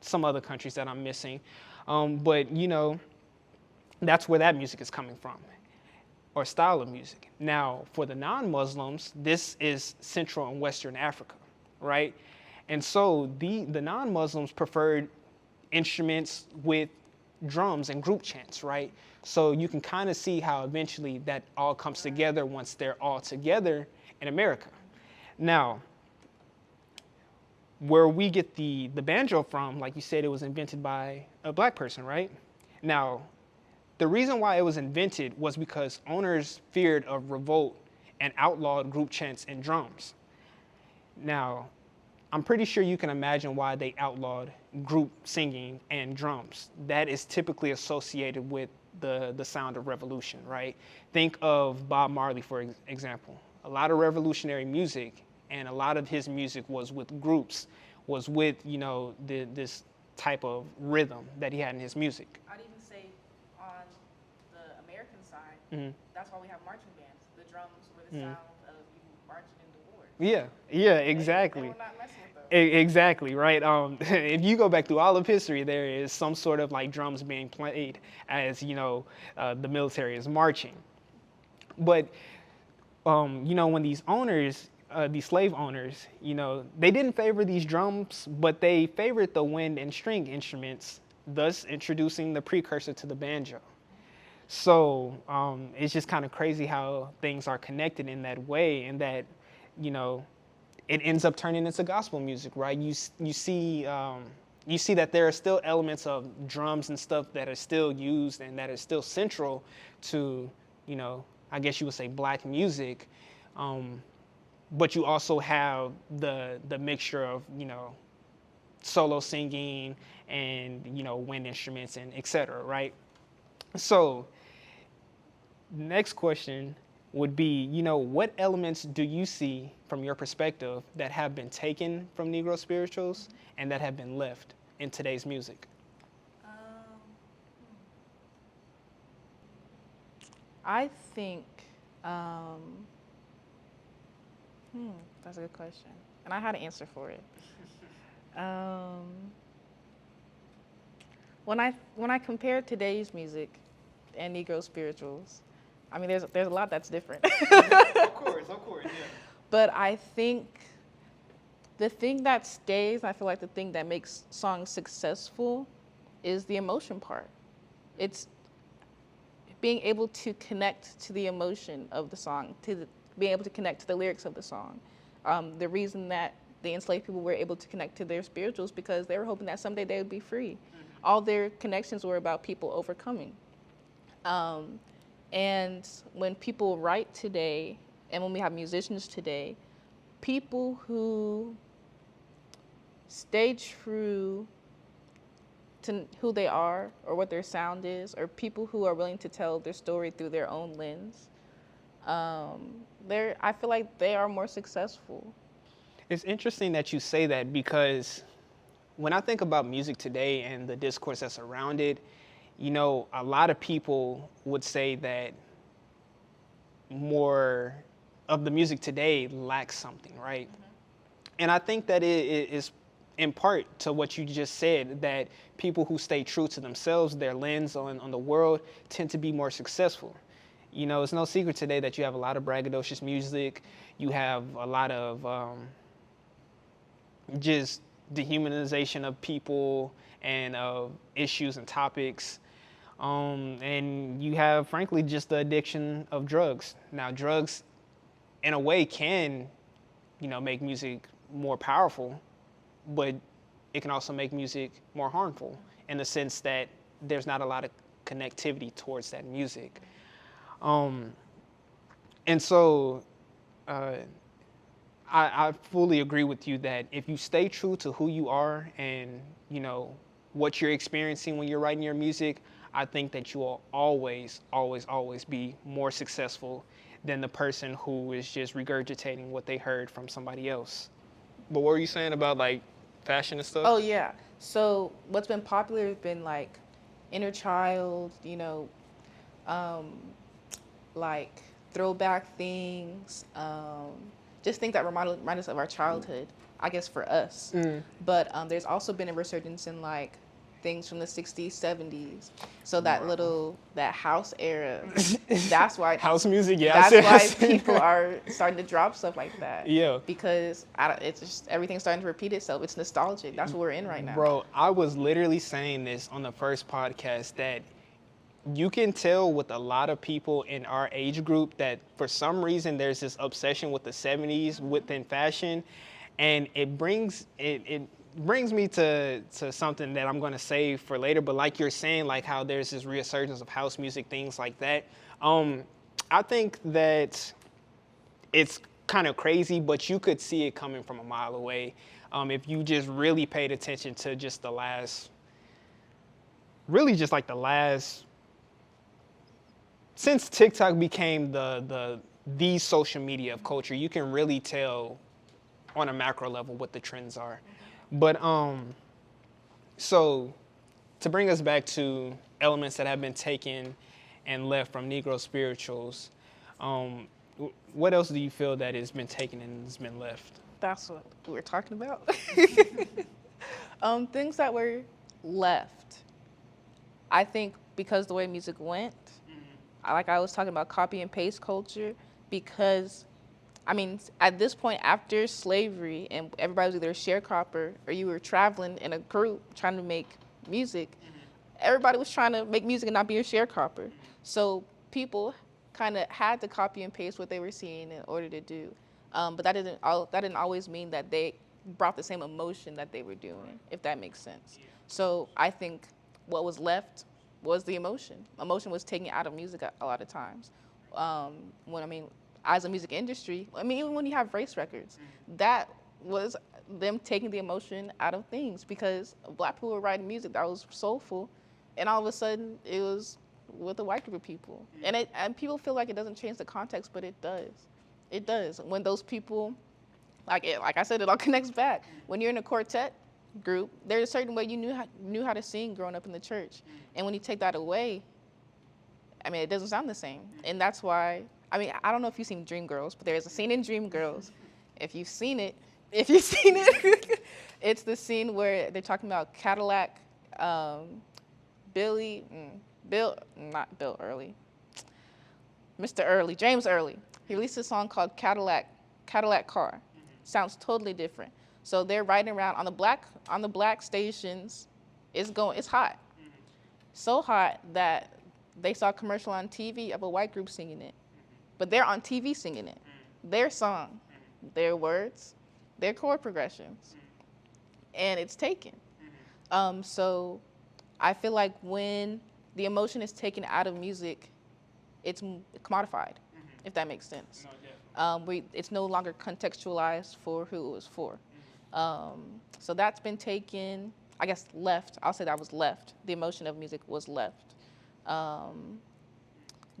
some other countries that I'm missing. But that's where that music is coming from, or style of music. Now, for the non-Muslims, this is Central and Western Africa, right? And so the non-Muslims preferred instruments with drums and group chants, right? So you can kind of see how eventually that all comes together once they're all together in America. Now, where we get the banjo from, like you said, it was invented by a black person, right? Now, the reason why it was invented was because owners feared of revolt and outlawed group chants and drums. Now, I'm pretty sure you can imagine why they outlawed group singing and drums. That is typically associated with the sound of revolution, right? Think of Bob Marley, for example. A lot of revolutionary music, and a lot of his music was with groups, was with, this type of rhythm that he had in his music. I'd even say on the American side, that's why we have marching bands. The drums were the sound of you marching into war. Yeah, exactly. They were not messing with them. Exactly, right? If you go back through all of history, there is some sort of like drums being played as, the military is marching. But, when these owners the slave owners, you know, they didn't favor these drums, but they favored the wind and string instruments, thus introducing the precursor to the banjo. So it's just kind of crazy how things are connected in that way, and that, you know, it ends up turning into gospel music, right? You see that there are still elements of drums and stuff that are still used and that are still central to, you know, I guess you would say black music. But you also have the mixture of, you know, solo singing and, you know, wind instruments and et cetera, right? So next question would be, you know, what elements do you see from your perspective that have been taken from Negro spirituals and that have been left in today's music? I think, that's a good question. And I had an answer for it. When I compare today's music and Negro spirituals, I mean, there's a lot that's different. Of course, yeah. But I think the thing that stays, I feel like the thing that makes songs successful is the emotion part. It's being able to connect to the emotion of the song, being able to connect to the lyrics of the song. The reason that the enslaved people were able to connect to their spirituals because they were hoping that someday they would be free. Mm-hmm. All their connections were about people overcoming. And when people write today, and when we have musicians today, people who stay true to who they are or what their sound is, or people who are willing to tell their story through their own lens, I feel like they are more successful. It's interesting that you say that, because when I think about music today and the discourse that's around it, you know, a lot of people would say that more of the music today lacks something, right? Mm-hmm. And I think that it is in part to what you just said, that people who stay true to themselves, their lens on the world, tend to be more successful. You know, it's no secret today that you have a lot of braggadocious music. You have a lot of just dehumanization of people and of issues and topics. And you have, frankly, just the addiction of drugs. Now, drugs, in a way, can, you know, make music more powerful, but it can also make music more harmful in the sense that there's not a lot of connectivity towards that music. And so I fully agree with you that if you stay true to who you are and, you know, what you're experiencing when you're writing your music, I think that you will always, always, always be more successful than the person who is just regurgitating what they heard from somebody else. But what were you saying about, like, fashion and stuff? Oh, yeah. So what's been popular has been, like, inner child, you know, like throwback things, just things that remind us of our childhood, I guess, for us. Mm. But there's also been a resurgence in, like, things from the 60s, 70s. So that that house era, that's why house music, yeah. That's why people are starting to drop stuff like that. Yeah. Because it's just everything's starting to repeat itself. It's nostalgic. That's what we're in right now. Bro, I was literally saying this on the first podcast that you can tell with a lot of people in our age group that for some reason there's this obsession with the 70s within fashion, and it brings me to something that I'm going to save for later. But like you're saying, like how there's this resurgence of house music, things like that. I think that it's kind of crazy, but you could see it coming from a mile away if you just really paid attention to just the last, since TikTok became the social media of culture, you can really tell on a macro level what the trends are. But so to bring us back to elements that have been taken and left from Negro spirituals, what else do you feel that has been taken and has been left? That's what we were talking about. Things that were left, I think, because the way music went, like I was talking about copy and paste culture, because I mean, at this point, after slavery, and everybody was either a sharecropper or you were traveling in a group trying to make music, everybody was trying to make music and not be a sharecropper. So people kind of had to copy and paste what they were seeing in order to do. But that didn't always mean that they brought the same emotion that they were doing, if that makes sense. So I think what was left was the emotion. Emotion was taken out of music a lot of times. When I mean, as a music industry, I mean, even when you have race records, that was them taking the emotion out of things because black people were writing music that was soulful, and all of a sudden it was with a white group of people. And people feel like it doesn't change the context, but it does. It does. When those people, like I said, it all connects back. When you're in a quartet group, there's a certain way you knew how to sing growing up in the church, and when you take that away, I mean, it doesn't sound the same. And that's why, I mean, I don't know if you've seen Dreamgirls, but there's a scene in Dreamgirls. If you've seen it, it's the scene where they're talking about Cadillac, not Bill Early, Mr. Early, James Early. He released a song called Cadillac Car. Sounds totally different. So they're riding around on the black stations. It's hot. So hot that they saw a commercial on TV of a white group singing it. But they're on TV singing it. Their song, their words, their chord progressions. And it's taken. So I feel like when the emotion is taken out of music, it's commodified, if that makes sense. It's no longer contextualized for who it was for. So that's been taken, I guess, left. I'll say that was left. The emotion of music was left.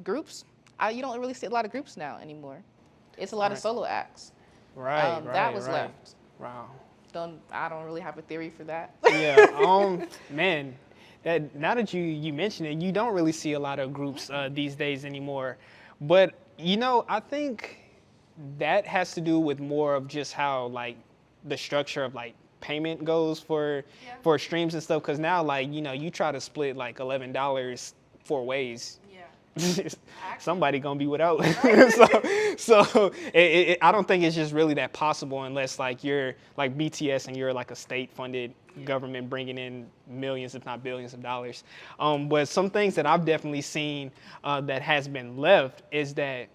Groups, you don't really see a lot of groups now anymore. It's a lot of solo acts. Right, that was left. Wow. I don't really have a theory for that. Yeah, man, now that you mention it, you don't really see a lot of groups these days anymore. But, I think that has to do with more of just how, like, the structure of, like, payment goes for streams and stuff. Because now, like, you try to split, like, $11 4 ways. Somebody gonna be without. so I don't think it's just really that possible unless like you're like BTS and you're like a state-funded government bringing in millions, if not billions of dollars. But some things that I've definitely seen that has been left is that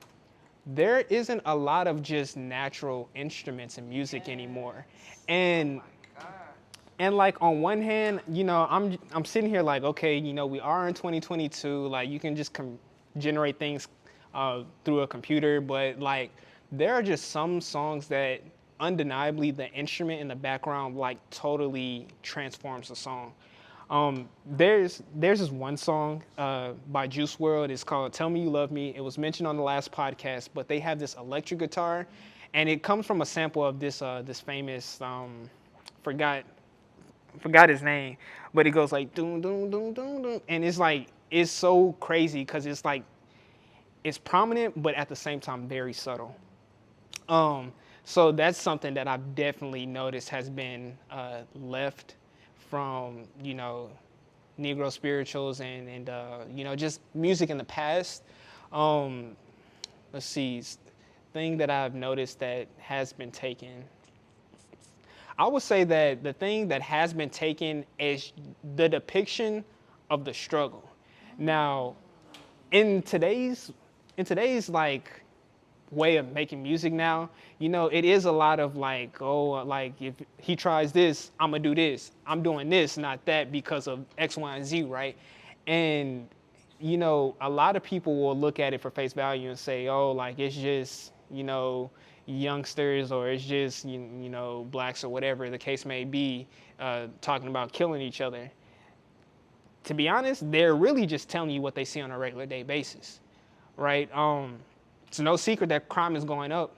there isn't a lot of just natural instruments in music anymore. And like on one hand, I'm sitting here like, okay, we are in 2022. Like you can just generate things through a computer, but like there are just some songs that undeniably the instrument in the background like totally transforms the song. There's this one song by Juice WRLD. It's called "Tell Me You Love Me." It was mentioned on the last podcast, but they have this electric guitar, and it comes from a sample of this famous forgot his name, but it goes like doom doom doom doom doom, and it's so crazy because it's like it's prominent, but at the same time very subtle. So that's something that I've definitely noticed has been left from Negro Spirituals and just music in the past. Let's see, thing that I've noticed that has been taken. I would say that the thing that has been taken is the depiction of the struggle. Now, in today's like way of making music now, it is a lot of like, like if he tries this, I'm gonna do this. I'm doing this, not that, because of X, Y, and Z, right? And a lot of people will look at it for face value and say, oh, like it's just youngsters, or it's just blacks, or whatever the case may be, talking about killing each other. To be honest, they're really just telling you what they see on a regular day basis, right? It's no secret that crime is going up.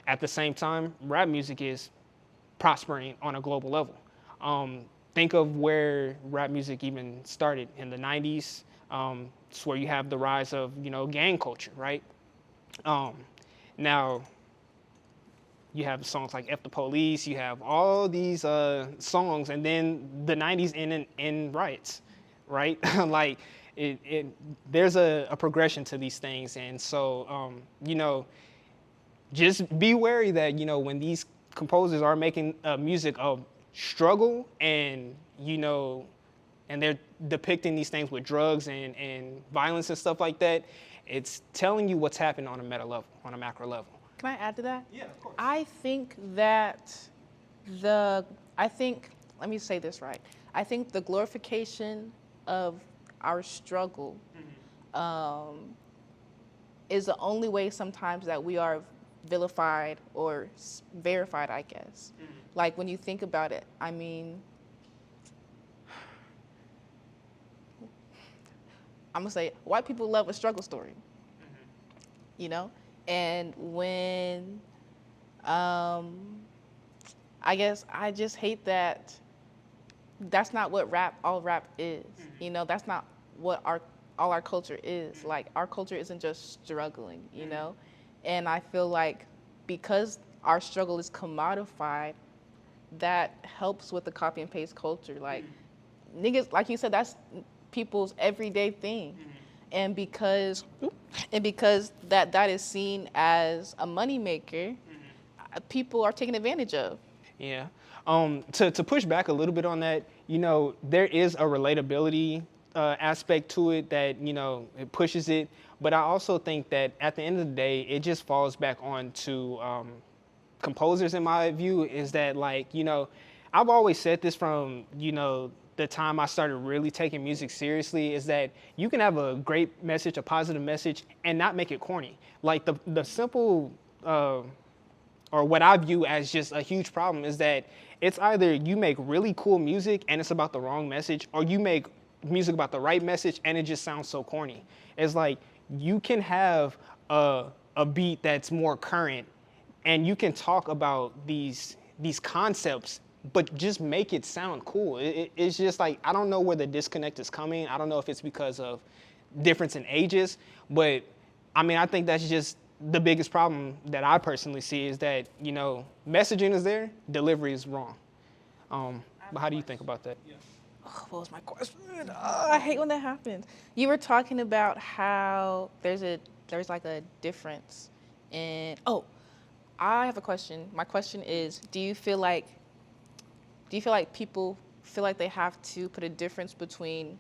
At the same time, rap music is prospering on a global level. Think of where rap music even started in the 90s. It's where you have the rise of gang culture, right? Now you have songs like F the Police, you have all these songs, and then the 90s in riots, right? Like there's a progression to these things. And so, just be wary that, when these composers are making music of struggle and, and they're depicting these things with drugs and violence and stuff like that, it's telling you what's happening on a meta level, on a macro level. Can I add to that? Yeah, of course. I think that let me say this right. I think the glorification of our struggle is the only way sometimes that we are vilified or verified, I guess. Like when you think about it, I mean, I'm gonna say white people love a struggle story, and when, I guess I just hate that that's not what all rap is. That's not what all our culture is. Like our culture isn't just struggling, and I feel like because our struggle is commodified, that helps with the copy and paste culture. Like niggas, like you said, that's people's everyday thing. And because that is seen as a moneymaker, people are taken advantage of. Yeah. To push back a little bit on that, there is a relatability aspect to it that, it pushes it. But I also think that at the end of the day, it just falls back on to composers, in my view, is that, like, I've always said this from, the time I started really taking music seriously, is that you can have a great message, a positive message, and not make it corny. Like the simple, or what I view as just a huge problem, is that it's either you make really cool music and it's about the wrong message, or you make music about the right message and it just sounds so corny. It's like you can have a beat that's more current and you can talk about these concepts, but just make it sound cool. It's just like, I don't know where the disconnect is coming. I don't know if it's because of difference in ages, but I mean, I think that's just the biggest problem that I personally see, is that, messaging is there, delivery is wrong. But how do you think about that? Yeah. Oh, what was my question? Oh, I hate when that happens. You were talking about how there's like a difference in. Oh, I have a question. My question is, do you feel like people feel like they have to put a difference between,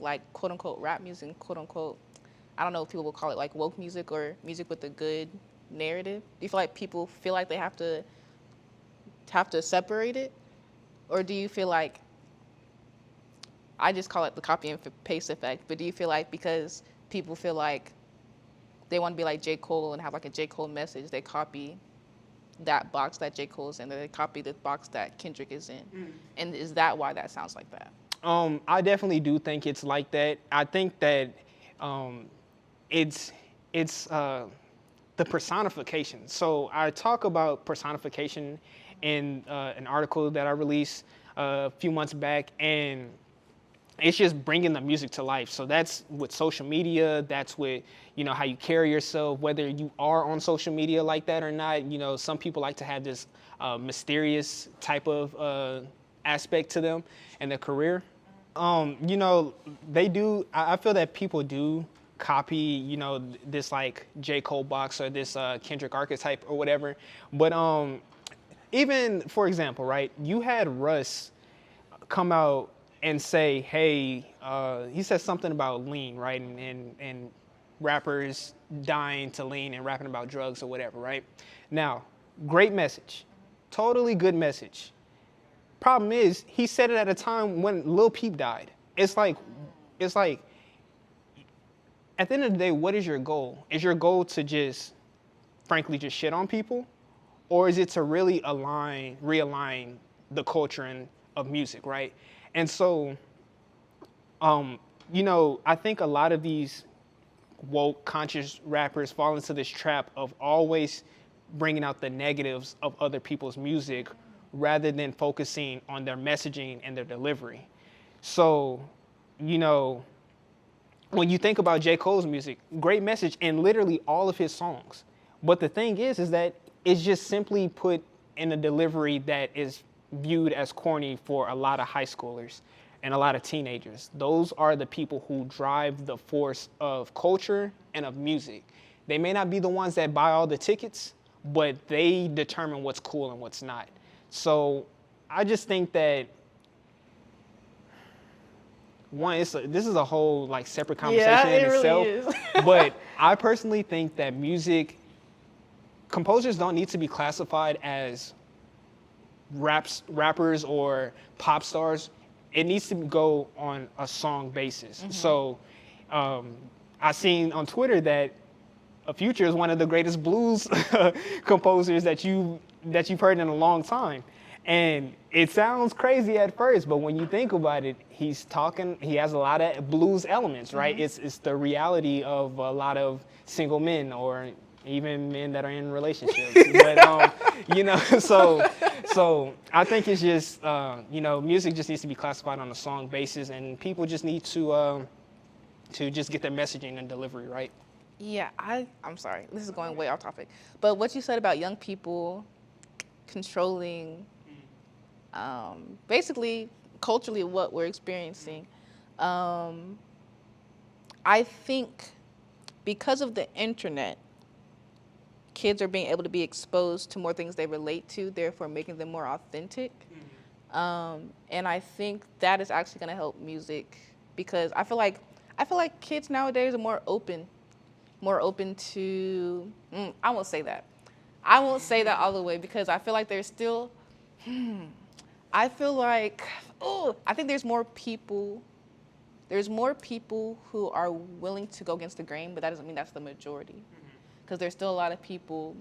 like, quote unquote rap music and quote unquote, I don't know if people will call it like woke music or music with a good narrative? Do you feel like people feel like they have to separate it? Or do you feel like, I just call it the copy and paste effect, but do you feel like because people feel like they want to be like J. Cole and have like a J. Cole message, they copy that box that J. Cole's in, and they copy the box that Kendrick is in? And is that why that sounds like that? I definitely do think it's like that. I think that it's the personification. So I talk about personification in an article that I released a few months back, and it's just bringing the music to life. So that's with social media, that's with, how you carry yourself, whether you are on social media like that or not. Some people like to have this mysterious type of aspect to them and their career. They do, I feel that people do copy, this like J. Cole box or this Kendrick archetype or whatever. But even, for example, right, you had Russ come out and say, hey, he said something about lean, right? And rappers dying to lean and rapping about drugs or whatever, right? Now, great message. Totally good message. Problem is, he said it at a time when Lil Peep died. It's like, at the end of the day, what is your goal? Is your goal to just, frankly, just shit on people? Or is it to really realign the culture of music, right? And so, I think a lot of these woke, conscious rappers fall into this trap of always bringing out the negatives of other people's music rather than focusing on their messaging and their delivery. So, when you think about J. Cole's music, great message in literally all of his songs. But the thing is that it's just simply put in a delivery that is viewed as corny for a lot of high schoolers and a lot of teenagers. Those are the people who drive the force of culture and of music. They may not be the ones that buy all the tickets, but they determine what's cool and what's not. So I just think that this is a whole like separate conversation in itself. Really is. But I personally think that composers don't need to be classified as rappers or pop stars. It needs to go on a song basis. So I seen on Twitter that Future is one of the greatest blues composers that you've heard in a long time. And it sounds crazy at first, but when you think about it, he has a lot of blues elements, right? It's the reality of a lot of single men or even men that are in relationships. But so I think it's just music just needs to be classified on a song basis, and people just need to just get their messaging and delivery right. Yeah, I'm sorry. This is going way off topic. But what you said about young people controlling basically culturally what we're experiencing, I think because of the internet, kids are being able to be exposed to more things they relate to, therefore making them more authentic. And I think that is actually going to help music, because I feel like kids nowadays are more open to. I won't say that. I won't say that all the way, because I feel like there's still. I think there's more people. There's more people who are willing to go against the grain, but that doesn't mean that's the majority. Because there's still a lot of people,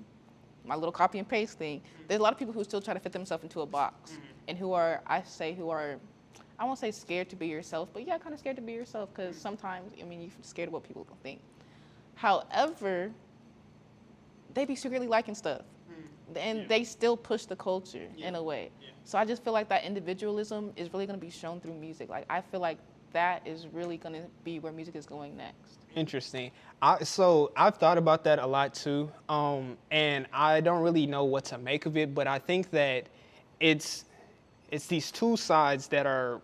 my little copy and paste thing, there's a lot of people who still try to fit themselves into a box, and who are, I won't say scared to be yourself, but yeah, kind of scared to be yourself, because sometimes, you're scared of what people will think. However, they be secretly liking stuff, and they still push the culture in a way. So I just feel like that individualism is really going to be shown through music. Like, I feel like that is really going to be where music is going next. Interesting. So I've thought about that a lot too, and I don't really know what to make of it. But I think that it's these two sides that are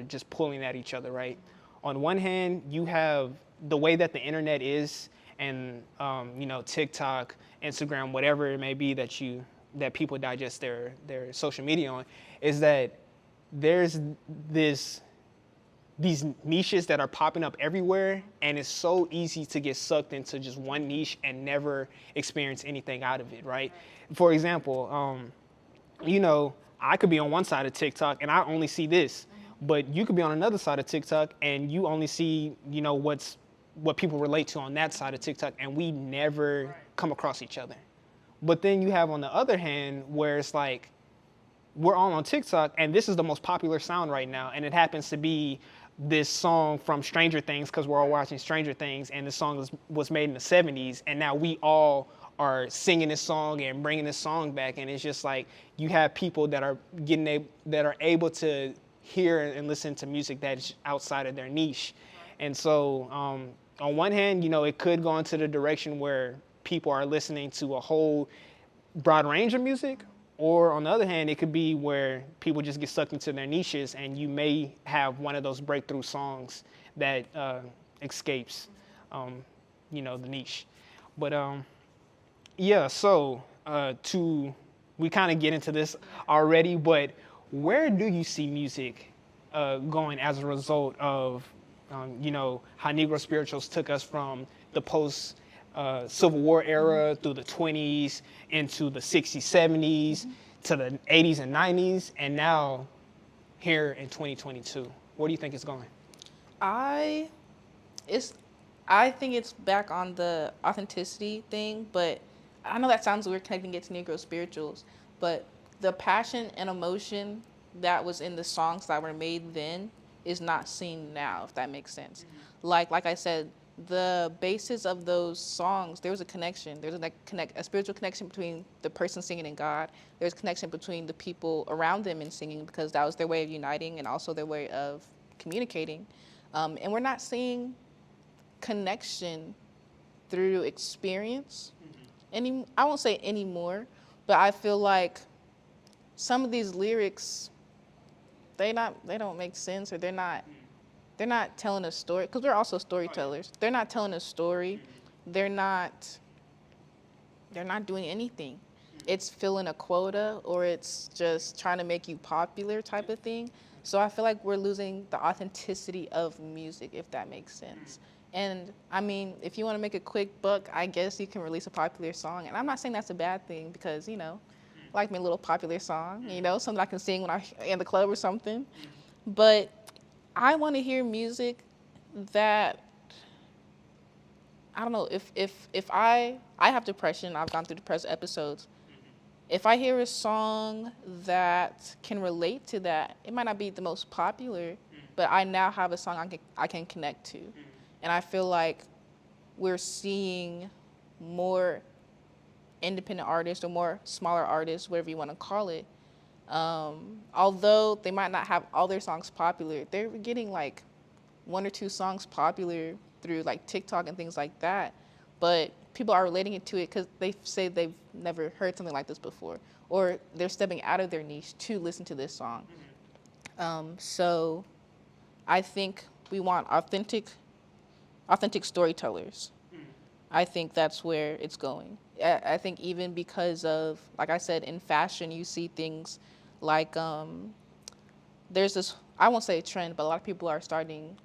just pulling at each other, right? On one hand, you have the way that the internet is, and TikTok, Instagram, whatever it may be that people digest their social media on, is that there's these niches that are popping up everywhere, and it's so easy to get sucked into just one niche and never experience anything out of it, right? For example, I could be on one side of TikTok and I only see this, but you could be on another side of TikTok and you only see, what people relate to on that side of TikTok, and we never come across each other. But then you have on the other hand where it's like, we're all on TikTok and this is the most popular sound right now, and it happens to be this song from Stranger Things because we're all watching Stranger Things, and the song was made in the 70s, and now we all are singing this song and bringing this song back, and it's just like you have people that are able to hear and listen to music that's outside of their niche. And so on one hand, it could go into the direction where people are listening to a whole broad range of music, or on the other hand, it could be where people just get sucked into their niches, and you may have one of those breakthrough songs that escapes, the niche. But so we kind of get into this already, but where do you see music going as a result of, how Negro Spirituals took us from the post Civil War era through the 20s into the 60s, 70s, to the 80s and 90s, and now here in 2022? Where do you think it's going? I think it's back on the authenticity thing, but I know that sounds weird connecting it to Negro Spirituals, but the passion and emotion that was in the songs that were made then is not seen now, if that makes sense. Like I said, the basis of those songs, there was a connection. There's a spiritual connection between the person singing and God. There's a connection between the people around them in singing, because that was their way of uniting and also their way of communicating. And we're not seeing connection through experience. I won't say anymore, but I feel like some of these lyrics, they don't make sense, or they're not telling a story, because we're also storytellers. They're not telling a story. They're not they're not doing anything. It's filling a quota, or it's just trying to make you popular type of thing. So I feel like we're losing the authenticity of music, if that makes sense. And I mean, if you want to make a quick buck, I guess you can release a popular song. And I'm not saying that's a bad thing, because, I like me a little popular song, something I can sing when I'm in the club or something. But I want to hear music that, I don't know, if I have depression, I've gone through depressive episodes. If I hear a song that can relate to that, it might not be the most popular, but I now have a song I can connect to. And I feel like we're seeing more independent artists, or more smaller artists, whatever you want to call it. Although they might not have all their songs popular, they're getting like 1 or 2 songs popular through like TikTok and things like that. But people are relating it to it because they say they've never heard something like this before, or they're stepping out of their niche to listen to this song. So I think we want authentic storytellers. I think that's where it's going. I think even because of, like I said, in fashion, you see things like, there's this, I won't say a trend, but a lot of people are starting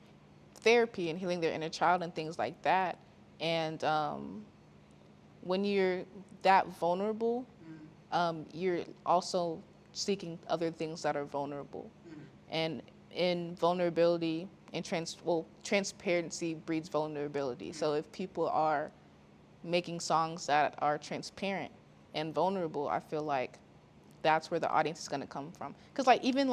therapy and healing their inner child and things like that. And when you're that vulnerable, you're also seeking other things that are vulnerable. And in vulnerability and transparency breeds vulnerability. So if people are making songs that are transparent and vulnerable, I feel like that's where the audience is going to come from. Because even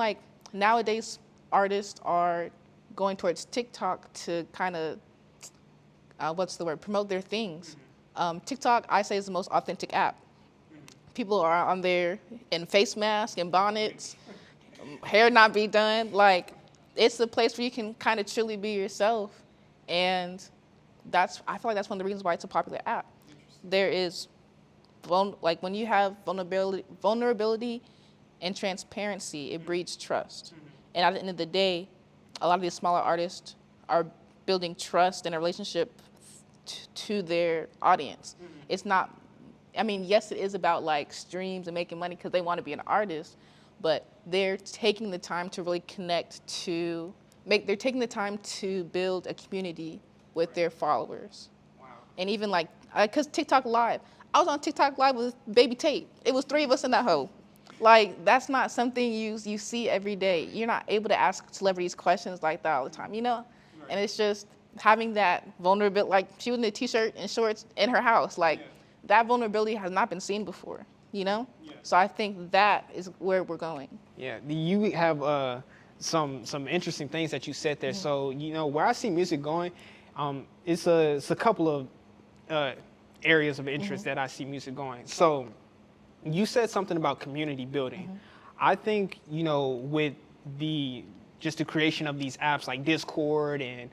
nowadays, artists are going towards TikTok to kind of, promote their things. TikTok, I say, is the most authentic app. People are on there in face masks and bonnets, hair not be done. It's a place where you can kind of truly be yourself. And I feel like that's one of the reasons why it's a popular app. There is, when you have vulnerability and transparency, it breeds trust. And at the end of the day, a lot of these smaller artists are building trust and a relationship to their audience. It's not, yes, it is about streams and making money because they want to be an artist, but they're taking the time to really they're taking the time to build a community with their followers. Wow. And even because TikTok Live, I was on TikTok Live with Baby Tate. It was 3 of us in that hoe. That's not something you see every day. You're not able to ask celebrities questions like that all the time, Right. And it's just having that vulnerability, she was in a t-shirt and shorts in her house. That vulnerability has not been seen before, Yeah. So I think that is where we're going. Yeah, you have some interesting things that you said there. So, where I see music going, it's a couple of areas of interest that I see music going. So you said something about community building. I think, with the creation of these apps like Discord and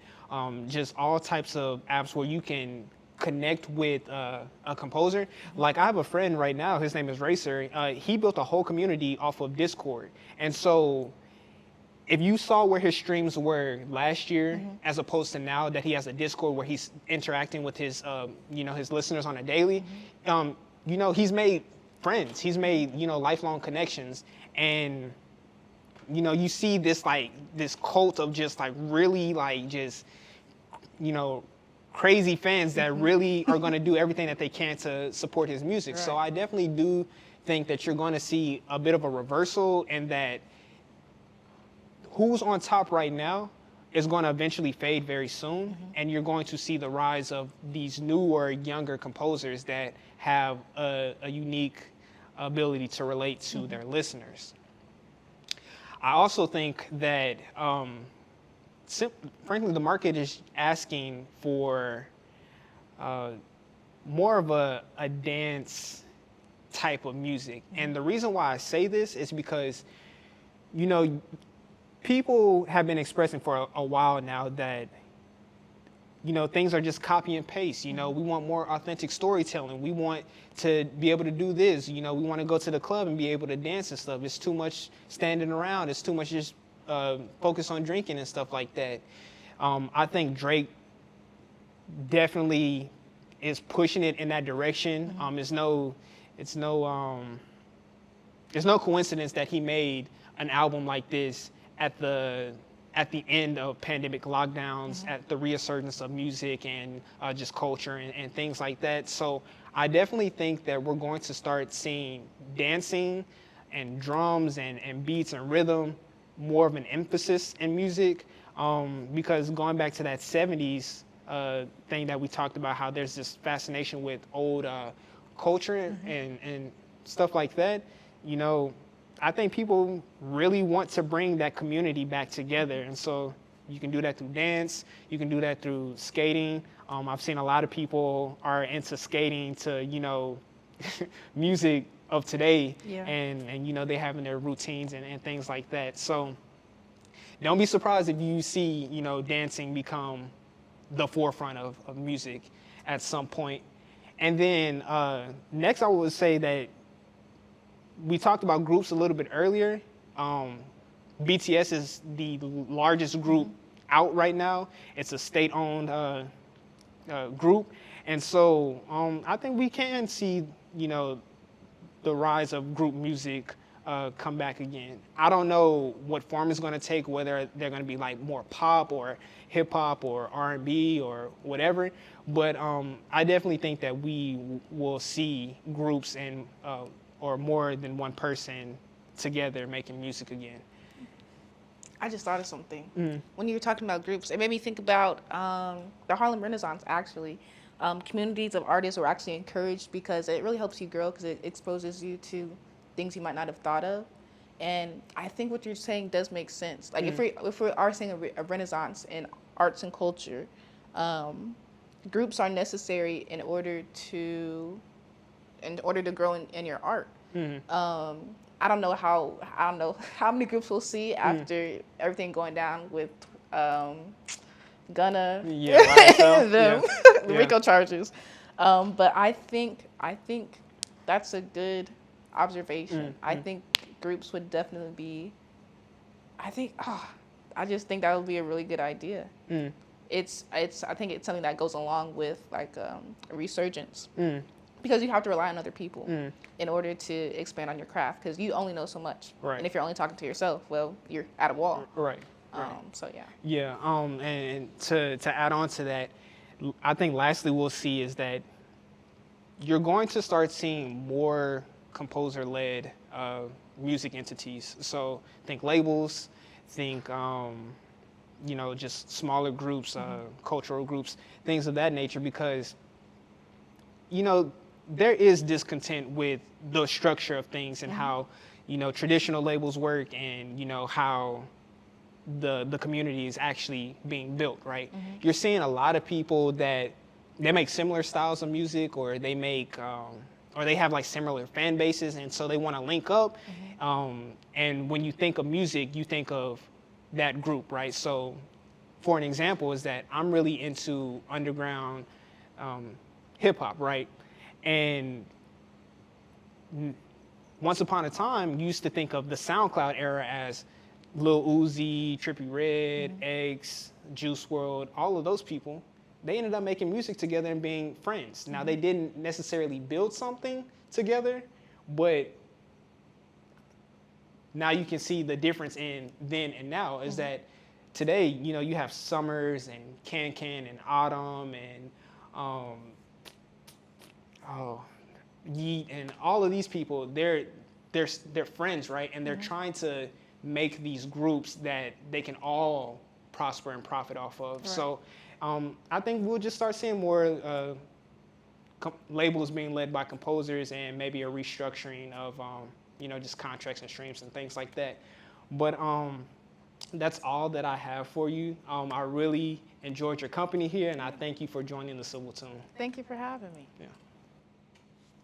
just all types of apps where you can connect with a composer. I have a friend right now, his name is Racer. He built a whole community off of Discord. And so if you saw where his streams were last year, as opposed to now that he has a Discord where he's interacting with his, his listeners on a daily, he's made friends. He's made, lifelong connections. And, you see this cult of just really crazy fans that really are going to do everything that they can to support his music. Right. So I definitely do think that you're going to see a bit of a reversal, and that who's on top right now is going to eventually fade very soon. And you're going to see the rise of these newer, younger composers that have a unique ability to relate to their listeners. I also think that frankly, the market is asking for more of a dance type of music. And the reason why I say this is because, people have been expressing for a while now that, things are just copy and paste. We want more authentic storytelling. We want to be able to do this. We want to go to the club and be able to dance and stuff. It's too much standing around. It's too much just focus on drinking and stuff like that. I think Drake definitely is pushing it in that direction. It's no coincidence that he made an album like this at the end of pandemic lockdowns, at the resurgence of music and just culture and things like that. So I definitely think that we're going to start seeing dancing and drums and beats and rhythm more of an emphasis in music, because going back to that 70s thing that we talked about, how there's this fascination with old culture and stuff like that, you know, I think people really want to bring that community back together. And so you can do that through dance, you can do that through skating. I've seen a lot of people are into skating to, you know, music of today, and you know, they having their routines and things like that. So don't be surprised if you see, you know, dancing become the forefront of music at some point. And then next I would say that we talked about groups a little bit earlier. BTS is the largest group out right now. It's a state-owned group. And so I think we can see, you know, the rise of group music come back again. I don't know what form it's going to take, whether they're going to be like more pop or hip hop or R&B or whatever. But I definitely think that we will see groups and or more than one person together making music again. I just thought of something. When you were talking about groups, it made me think about the Harlem Renaissance, actually. Communities of artists were actually encouraged because it really helps you grow, because it exposes you to things you might not have thought of. And I think what you're saying does make sense. Like if we are seeing a renaissance in arts and culture, groups are necessary in order to grow in your art. I don't know how many groups we'll see after everything going down with Gunna, the RICO charges. But I think that's a good observation. I think groups would definitely be. I just think that would be a really good idea. It's I think it's something that goes along with like a resurgence. Because you have to rely on other people in order to expand on your craft, because you only know so much. Right. And if you're only talking to yourself, well, you're at a wall. Right. So yeah. Yeah. And to add on to that, I think lastly we'll see is that you're going to start seeing more composer-led music entities. So think labels, think you know, just smaller groups, cultural groups, things of that nature, because you know, there is discontent with the structure of things and how, you know, traditional labels work, and you know how the community is actually being built, right? You're seeing a lot of people that they make similar styles of music, or they make or they have like similar fan bases, and so they want to link up. And when you think of music, you think of that group, right? So for an example is that I'm really into underground hip hop, right? And once upon a time, you used to think of the SoundCloud era as Lil Uzi, Trippie Redd, X, Juice WRLD, all of those people. They ended up making music together and being friends. Now, they didn't necessarily build something together, but now you can see the difference in then and now is that today, you know, you have Summers and Can and Autumn and Yeet and all of these people. They're friends, right? And they're trying to make these groups that they can all prosper and profit off of. Right. So I think we'll just start seeing more labels being led by composers, and maybe a restructuring of you know, just contracts and streams and things like that. But that's all that I have for you. I really enjoyed your company here, and I thank you for joining the Civil Tune. Thank you for having me. Yeah.